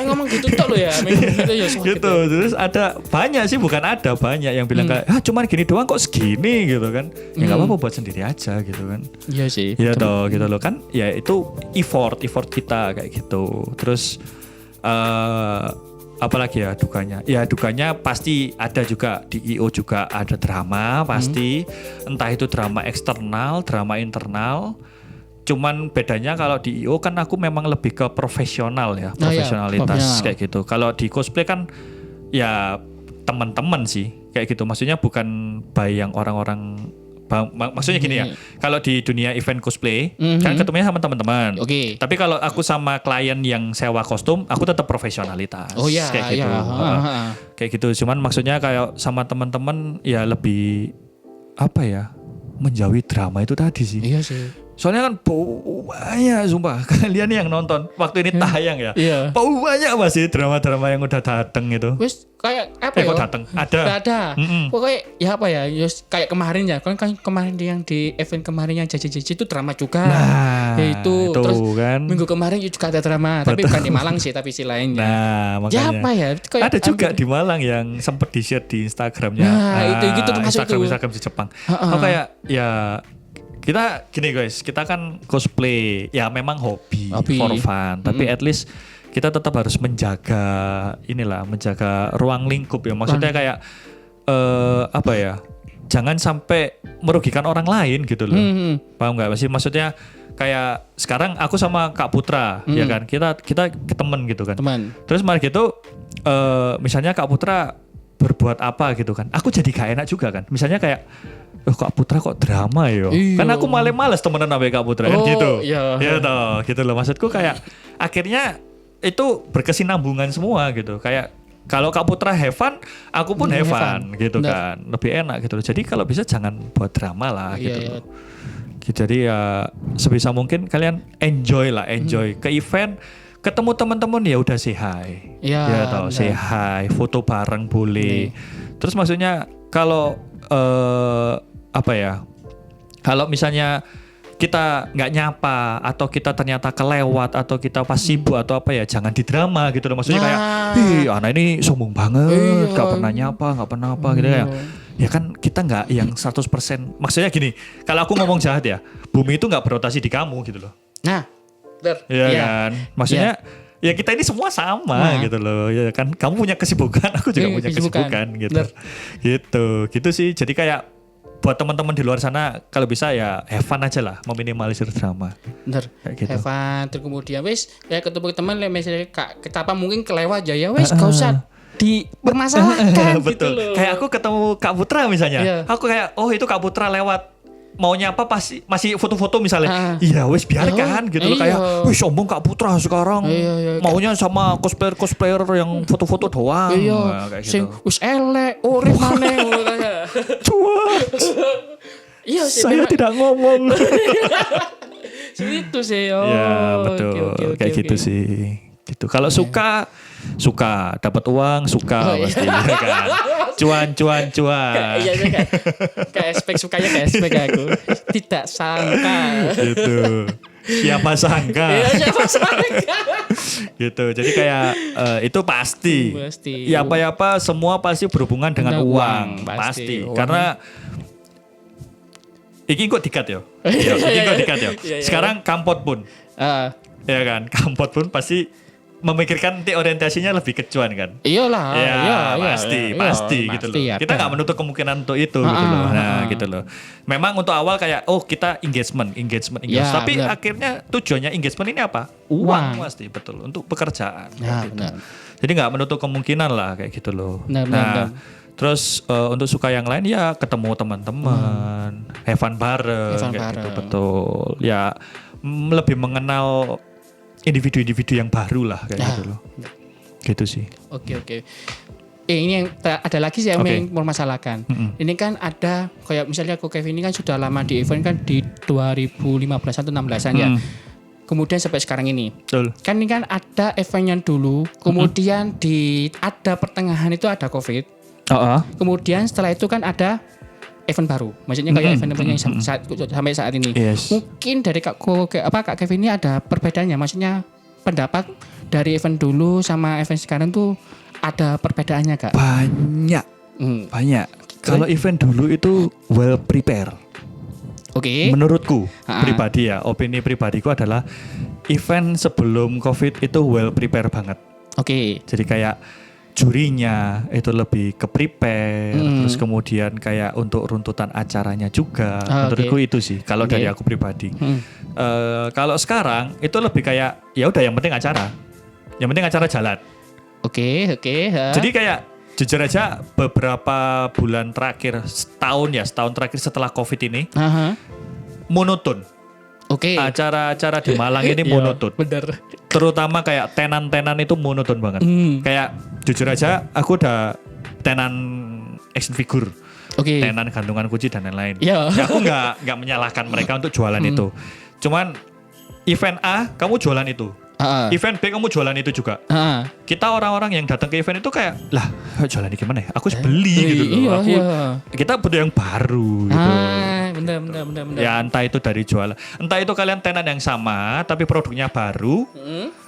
ngomong gitu tok lo ya gitu ya Gitu. Terus ada banyak sih, bukan ada banyak yang bilang kayak cuman gini doang kok segini gitu kan. Ya enggak apa-apa, buat sendiri aja gitu kan. iya sih Ya toh gitu loh kan. Ya itu effort kita kayak gitu. Terus apalagi ya dukanya? Ya dukanya pasti ada juga di IO, juga ada drama pasti. Entah itu drama eksternal, drama internal. Cuman bedanya kalau di IO kan aku memang lebih ke profesional ya, profesionalitas kayak gitu. Kalau di cosplay kan ya teman-teman sih kayak gitu. Maksudnya bukan by yang orang-orang maksudnya gini ya. Kalau di dunia event cosplay kan ketemunya sama teman-teman. Tapi kalau aku sama klien yang sewa kostum, aku tetap profesionalitas. Kayak gitu. Kayak gitu. Cuman maksudnya kayak sama teman-teman ya lebih apa ya? Menjauhi drama itu tadi sih. Iya sih. Soalnya kan banyak sumpah kalian yang nonton waktu ini tayang ya. Iya. Banyak masih drama-drama yang udah dateng gitu. Wes kayak apa ya? Kok dateng? Ada. Pokoknya ya apa ya? Kayak kemarin ya. Kan kemarin yang di event kemarin yang jaji-jaji itu drama juga. Nah, itu terus kan. minggu kemarin juga ada drama, tapi bukan di Malang sih, tapi si lainnya. Nah, makanya. Ya apa ya? Kayak ada juga di Malang yang sempat di-share di Instagramnya. Nah, itu gitu termasuk Instagram di Jepang. Oh kayak ya kita gini guys, kita kan cosplay ya memang hobi. For fun, tapi at least kita tetap harus menjaga ruang lingkup ya. Maksudnya kayak apa ya? Jangan sampai merugikan orang lain gitu loh. Paham nggak? Maksudnya kayak sekarang aku sama Kak Putra ya kan, kita temen gitu kan. Terus mari gitu misalnya Kak Putra berbuat apa gitu kan, aku jadi gak enak juga kan. Misalnya kayak Kak Putra kok drama ya, kan aku malah males temenan sama Kak Putra kan gitu. Ya toh gitu loh, maksudku kayak akhirnya itu berkesinambungan semua gitu. Kayak kalau Kak Putra have fun, aku pun have fun gitu kan, lebih enak gitu loh. Jadi kalau bisa jangan buat drama lah gitu loh. Jadi ya sebisa mungkin kalian enjoy ke event. Ketemu teman-teman ya udah say hi. Ya toh, say hi, foto bareng boleh. Terus maksudnya kalau apa ya? Kalau misalnya kita nggak nyapa atau kita ternyata kelewat atau kita pas sibuk atau apa ya, jangan didrama gitu loh. Maksudnya kayak anak ini sombong banget, nggak pernah nyapa, nggak pernah apa gitu ya. Ya kan kita nggak yang 100%. Maksudnya gini, kalau aku ngomong jahat ya, bumi itu nggak berotasi di kamu gitu loh. Iya kan, maksudnya ya kita ini semua sama gitu loh, ya kan. Kamu punya kesibukan, aku juga punya kesibukan gitu. Gitu sih. Jadi kayak buat teman-teman di luar sana kalau bisa ya have fun aja lah, meminimalisir drama. Gitu. Have fun. Terus kemudian wes ya ketemu teman, misalnya kita apa mungkin kelewat aja ya wes, gak usah dipermasalahkan. Betul. Gitu loh. Kayak aku ketemu Kak Putra misalnya, aku kayak itu Kak Putra lewat. Maunya apa pasti masih foto-foto misalnya. Iya wes biarkan gitu loh, kayak wih sombong Kak Putra sekarang. Maunya sama cosplayer yang foto-foto doang. Kayak gitu. Wis elek, urip maneh Cuak. Iya sih. Saya tidak ngomong. Itu sih. Ya betul. Kayak gitu sih. Gitu. Kalau suka dapat uang pasti kan. Cuan. Iya kan. Kayak sukanya kayak spek aku. Tidak sangka. Gitu. Siapa sangka. Gitu. Jadi kayak itu pasti. Ya apa semua pasti berhubungan dengan uang. Pasti. Karena ini kok dikat ya. Sekarang kampot pun. Ya kan, kampot pun pasti memikirkan nanti orientasinya lebih ke cuan kan. Iyalah. Pasti gitu loh. Kita nggak menutup kemungkinan untuk itu gitu loh. Nah gitu loh. Memang untuk awal kayak kita engagement. Tapi akhirnya tujuannya engagement ini apa? Uang pasti, betul, untuk pekerjaan. Gitu. Jadi nggak menutup kemungkinan lah kayak gitu loh. Terus untuk suka yang lain ya ketemu teman-teman, have fun bareng kayak gitu, betul. Ya lebih mengenal individu-individu yang baru lah kayak gitu loh. Gitu sih. Oke. Ini yang ada lagi sih yang mempermasalahkan. Ini kan ada kayak misalnya Kevin ini kan sudah lama di event kan di 2015 atau 16an ya. Kemudian sampai sekarang ini. Betul. Kan ini kan ada event yang dulu, kemudian ada pertengahan itu ada Covid. Kemudian setelah itu kan ada event baru. Maksudnya kayak event-event yang sampai saat ini. Yes. Mungkin dari Kak Kevin ini ada perbedaannya. Maksudnya pendapat dari event dulu sama event sekarang tuh ada perbedaannya Kak? Banyak. Kalau event dulu itu well prepare. Oke. Menurutku pribadi ya, opini pribadiku adalah event sebelum Covid itu well prepare banget. Oke. Jadi kayak jurinya itu lebih ke prepare, terus kemudian kayak untuk runtutan acaranya juga. Menurutku itu sih kalau dari aku pribadi. Kalau sekarang itu lebih kayak ya udah yang penting acara. Yang penting acara jalan. Oke. Jadi kayak jujur aja beberapa bulan terakhir, setahun terakhir setelah Covid ini monoton. Oke. Acara-acara di Malang ini monoton. Bener. Terutama kayak tenan-tenan itu monoton banget. Kayak jujur aja aku udah tenan action figure. Tenan gantungan kunci dan lain-lain. Ya aku nggak menyalahkan mereka untuk jualan itu. Cuman event A kamu jualan itu. Event B kamu jualan itu juga. Kita orang-orang yang datang ke event itu kayak lah jualan ini gimana ya? Aku harus beli gitu loh. Kita butuh yang baru gitu. Bener. Ya entah itu dari jualan, entah itu kalian tenan yang sama tapi produknya baru,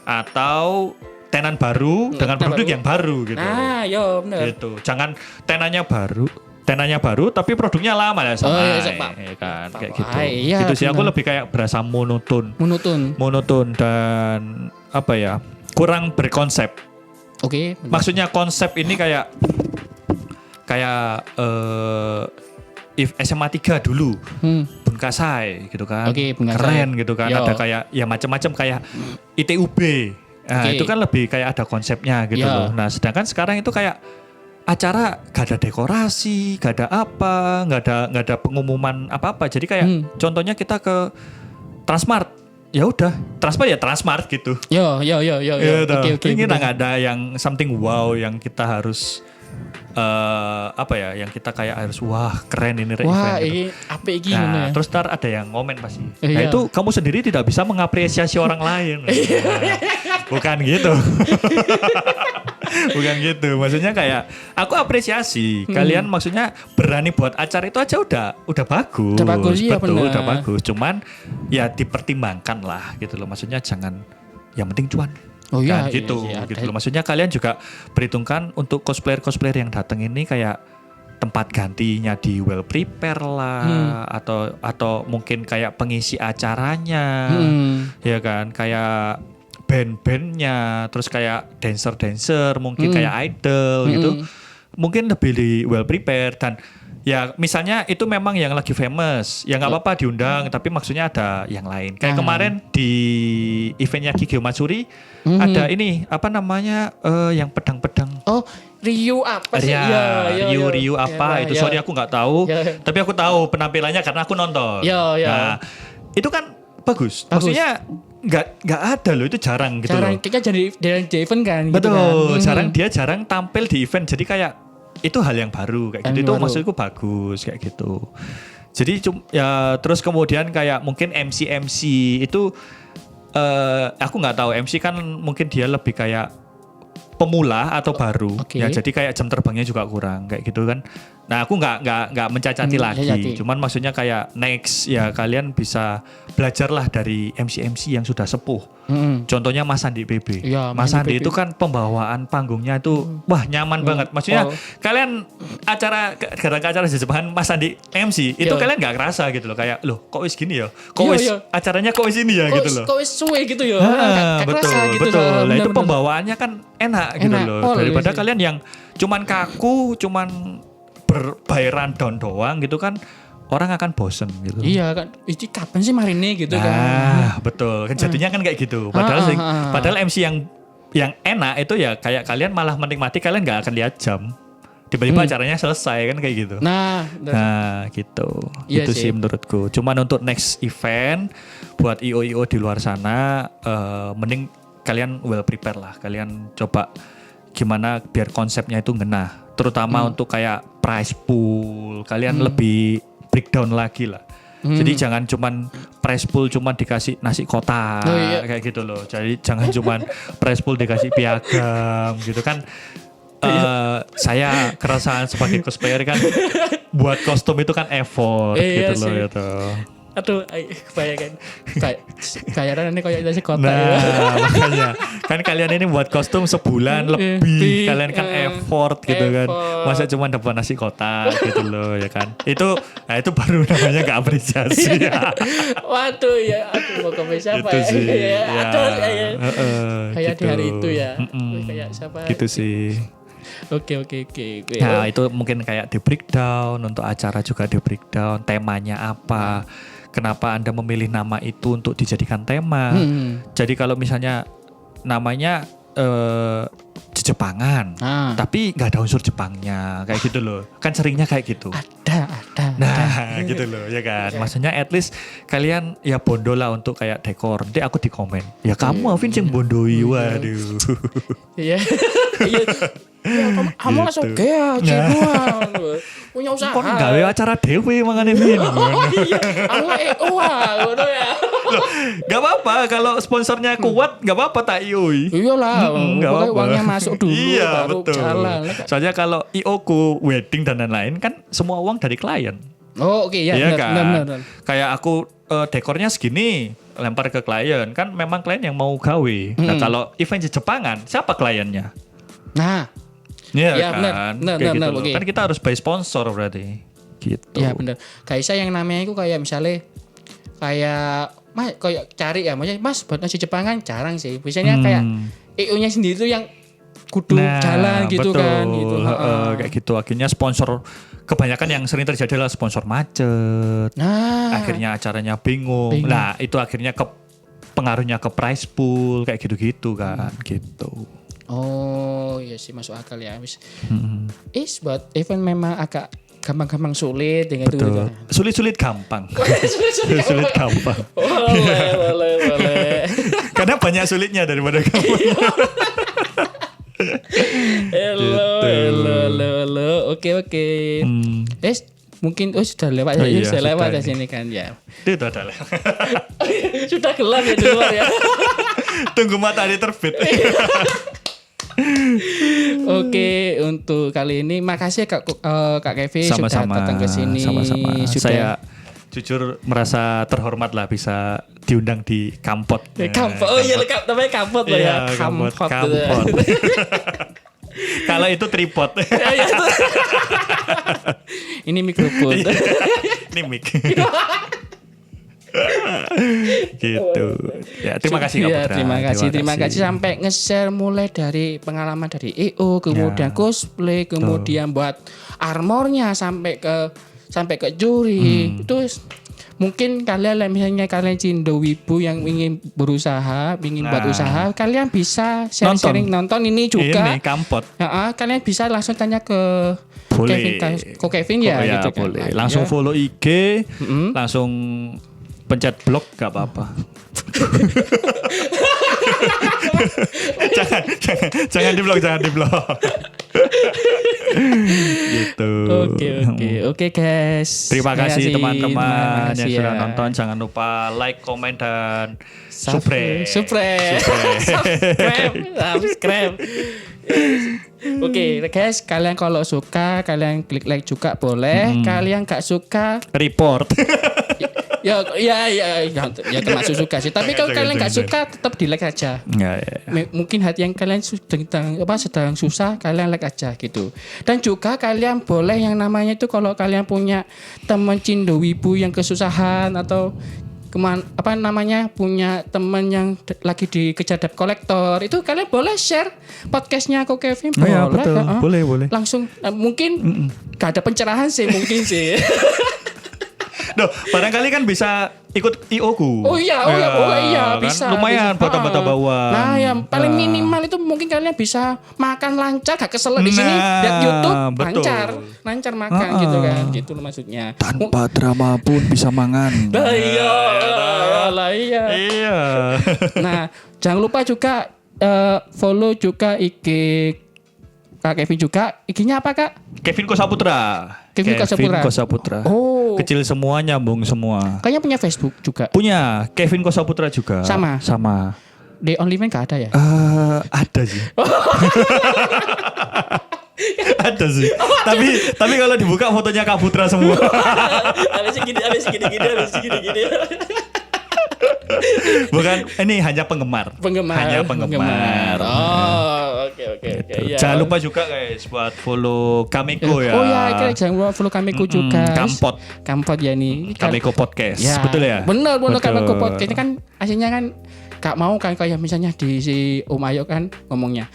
atau tenan baru dengan produk yang baru gitu. Bener. Gitu. Jangan tenannya baru tapi produknya lama ya sama. Ya kan kayak gitu. Gitu sih aku lebih kayak berasa monoton dan apa ya? Kurang berkonsep. Maksudnya konsep ini kayak if SMA 3 dulu Bunkasai gitu kan. Keren gitu kan. Ada kayak ya macam-macam kayak ITUB. Nah, itu kan lebih kayak ada konsepnya gitu loh. Nah, sedangkan sekarang itu kayak acara gak ada dekorasi, gak ada apa, gak ada pengumuman apa-apa. Jadi kayak contohnya kita ke Transmart, ya udah Transmart gitu. Oke. Ini nggak ada yang something wow yang kita harus yang kita kayak harus wah keren ini event. Wah ini apa ini? Nah, terus ntar ada yang ngomen pasti. Nah itu kamu sendiri tidak bisa mengapresiasi orang lain. Bukan gitu. Bukan gitu. Maksudnya kayak aku apresiasi kalian maksudnya berani buat acara itu aja udah bagus. Udah bagus iya benar. Udah bagus. Cuman ya dipertimbangkan lah gitu loh. Maksudnya jangan yang penting cuan. Kan gitu loh. Maksudnya kalian juga perhitungkan untuk cosplayer yang datang ini kayak tempat gantinya di well prepare lah atau mungkin kayak pengisi acaranya ya kan kayak band-bandnya terus kayak dancer mungkin kayak idol gitu mungkin lebih di well prepare dan ya misalnya itu memang yang lagi famous ya nggak apa-apa diundang tapi maksudnya ada yang lain kayak kemarin di eventnya Kikyo Matsuri ada ini apa namanya yang pedang-pedang Ryu apa sih? Ryu apa itu sorry aku nggak tahu tapi aku tahu penampilannya karena aku nonton. Nah itu kan bagus. Maksudnya nggak ada loh itu jarang gitu loh. Kayaknya jadi event kan. Betul. Gitu kan? Jarang tampil di event jadi kayak itu hal yang baru kayak gitu. Itu maksudku bagus kayak gitu. Jadi ya terus kemudian kayak mungkin MC itu aku nggak tahu MC kan mungkin dia lebih kayak pemula atau baru ya jadi kayak jam terbangnya juga kurang kayak gitu kan. Nah aku nggak mencacati lagi cuman maksudnya kayak next ya kalian bisa belajarlah dari MC yang sudah sepuh. Contohnya Mas Andi PB. Mas Andi itu kan pembawaan panggungnya itu wah nyaman banget. Maksudnya kalian acara jajaban Mas Andi MC itu kalian nggak kerasa gitu loh kayak loh kok wis gini ya kok wis acaranya kok wis ini ya gitu loh kok wis suwe gitu ya betul lah itu pembawaannya kan enak gitu loh daripada kalian yang cuman kaku cuman berbayaran doang gitu kan orang akan bosen gitu. Iya kan, ini kapan sih marine gitu kan. Betul. Kan jadinya kan kayak gitu. Padahal MC yang enak itu ya kayak kalian malah menikmati kalian nggak akan lihat jam. tiba-tiba acaranya selesai kan kayak gitu. Nah, Gitu. Iya Itu sih. sih menurutku. Cuman untuk next event buat IO di luar sana mending kalian well prepare lah. Kalian coba gimana biar konsepnya itu ngena. Terutama untuk kayak prize pool, kalian lebih breakdown lagi lah. Jadi jangan cuman prize pool cuman dikasih nasi kotak kayak gitu loh. Jadi jangan cuman prize pool dikasih piagam gitu kan. Saya keresahan sebagai cosplayer kan buat kostum itu kan effort Iya gitu loh sih. gitu. Aduh, kebayangkan bayaran ini kayak nasi kotak. Nah, makanya kan kalian ini buat kostum sebulan lebih, kalian kan effort gitu kan. Masa cuma dapat nasi kotak gitu loh ya kan. Itu baru namanya gak apresiasi. Waduh ya, aduh mau ke siapa Itu ya? sih. Ya, aduh, kayak gitu. di hari itu ya. Kayak siapa? Gitu sih. Oke. Nah itu mungkin kayak di breakdown, untuk acara juga di breakdown, temanya apa, kenapa Anda memilih nama itu untuk dijadikan tema. Jadi kalau misalnya namanya Jepangan, tapi nggak ada unsur Jepangnya, kayak gitu loh. Kan seringnya kayak gitu. Ada. Nah gitu loh ya kan. Maksudnya at least kalian ya bondo lah untuk kayak dekor. Nanti aku di komen, ya kamu Alvin yang bondoi, waduh. Iya. Kamu langsung gaya semua. Punya usaha. Kok gawe acara dewe mangane Vin. Iya, aku ngono ya. Loh, gak apa-apa kalau sponsornya kuat, gak apa-apa tak ioi. Iyalah, Gak pokoknya apa-apa. uangnya masuk dulu Iya baru betul. jalan. Soalnya kalau IO ku wedding dan lain-lain kan semua uang dari klien. Oh, oke ya, Iya benar, kan. benar. Kayak aku dekornya segini, lempar ke klien, kan memang klien yang mau gawe. Nah kalau event Jepangan, siapa kliennya? Nah, Iya ya, kan. benar, Kayak gitu benar, loh. oke. Kan kita harus buy sponsor berarti. Gitu. ya benar. Kayak saya yang namanya itu kayak misalnya kayak Mas kayak cari ya, maksudnya Mas buat nasi Jepangan jarang sih. Biasanya kayak EO-nya sendiri tuh yang kudu jalan gitu betul. kan gitu. Kayak gitu akhirnya sponsor kebanyakan yang sering terjadi adalah sponsor macet. Nah, Akhirnya acaranya bingung. Nah, itu akhirnya pengaruhnya ke prize pool kayak gitu-gitu kan, gitu. oh iya sih masuk akal ya. Buat event memang agak gampang-gampang sulit dengan itu. Betul. Sulit-sulit gampang. Sulit gampang. Boleh. Karena banyak sulitnya daripada gampang. Halo. Oke. Mungkin sudah lewat Oh ya, iya, sudah lewat sudah di ini. sini kan ya. Itu adalah. Sudah gelap ya di luar ya. Tunggu matahari terbit. Oke, untuk kali ini makasih Kak Kevin sudah datang ke sini. Sama-sama. Sudah Saya jujur merasa terhormat lah bisa diundang di Kampot. Kampot. Oh iya, namanya Kampot loh ya. Iya, Kampot. Kampot. Kalau itu tripod. Ini mikrofon. Ini mic. Gitu. Ya, terima kasih Kak Ya, Putra. terima kasih sampai nge-share mulai dari pengalaman dari EO, kemudian cosplay, kemudian buat armornya sampai ke juri. Terus mungkin kalian misalnya kalian cindo wibu yang ingin berusaha, ingin buat usaha, kalian bisa sharing nonton ini juga. Ini Kampot. Kalian bisa langsung tanya ke Boleh. Kevin ya, gitu kan. boleh. Langsung follow IG, langsung pencet blog gak apa-apa. jangan di blog. Gitu. Oke guys. Terima kasih teman-teman yang sudah ya. nonton. Jangan lupa like, komen dan Subscribe. Oke guys, kalian kalau suka kalian klik like juga boleh. Kalian gak suka report. ya termasuk suka sih. Tapi kalau kalian gak suka tetap di like aja. Ya. Mungkin hati yang kalian sedang susah, kalian like aja gitu. Dan juga kalian boleh yang namanya itu kalau kalian punya teman cindo wibu yang kesusahan atau punya teman yang lagi dikejar debt collector, itu kalian boleh share podcastnya Ko Kevin. Oh ya, betul. Boleh. Langsung mungkin gak ada pencerahan sih mungkin sih. Duh, barangkali kan bisa ikut IO ku. Oh iya, Kan bisa. lumayan bisa. buat tambah bawah. Nah, yang paling minimal itu mungkin kalian bisa makan lancar, gak kesel di sini. Lihat YouTube, betul. lancar makan gitu kan. Gitu loh maksudnya. Tanpa drama pun bisa mangan. Lah iya. Iya. Nah, jangan lupa juga follow juga IG Kak Kevin juga. IG-nya apa, Kak? Kevin Kosaputra. Kevin Kosaputra. Oh. Kecil semua nyambung semua. Kayaknya punya Facebook juga. Punya Kevin Kosaputra juga. Sama? Sama. Di OnlyFans gak ada ya? Ada sih. Ada sih. Tapi kalau dibuka fotonya Kak Putra semua. Habis gini. Bukan, ini hanya penggemar. Hanya penggemar. Oh, oke. Iya. Jangan lupa juga guys buat follow Kameko ya. Oh ya, jangan lupa follow Kameko juga. Kampot ya nih. Kameko Podcast. Ya, Betul ya? Bener Kameko Podcast. Ini kan aslinya kan gak mau kan kayak misalnya di si Om Ayo kan ngomongnya.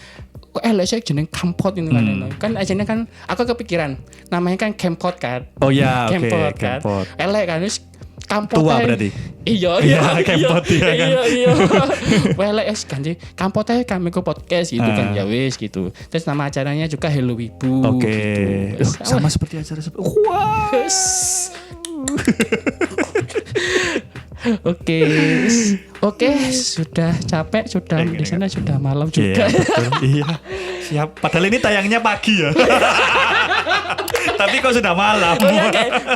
Kok saya jeneng Kampot ini kan. Kan aslinya kan aku kepikiran namanya kan Kampot kan. Oh ya, oke. Kampot kan. Elek kan terus Kampot tua berarti. Iya. Kampot ya kan. Iya. Welek ganti Kampot Kameko Podcast gitu kan ya wis gitu. Terus nama acaranya juga Hello Wibu. Oke. Gitu. Sama seperti acara Wah. Oke, sudah capek, sudah di sana sudah malam juga. Iya. Siap. Padahal ini tayangnya pagi ya. Tapi kok sudah malam. Oh ya,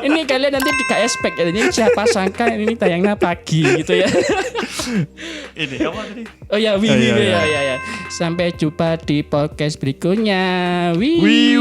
ini kalian nanti di KSPek ya. Ini siapa sangka ini tayangnya pagi gitu ya. Ini apa tadi? Oh ya, ya. Sampai jumpa di podcast berikutnya. Wih.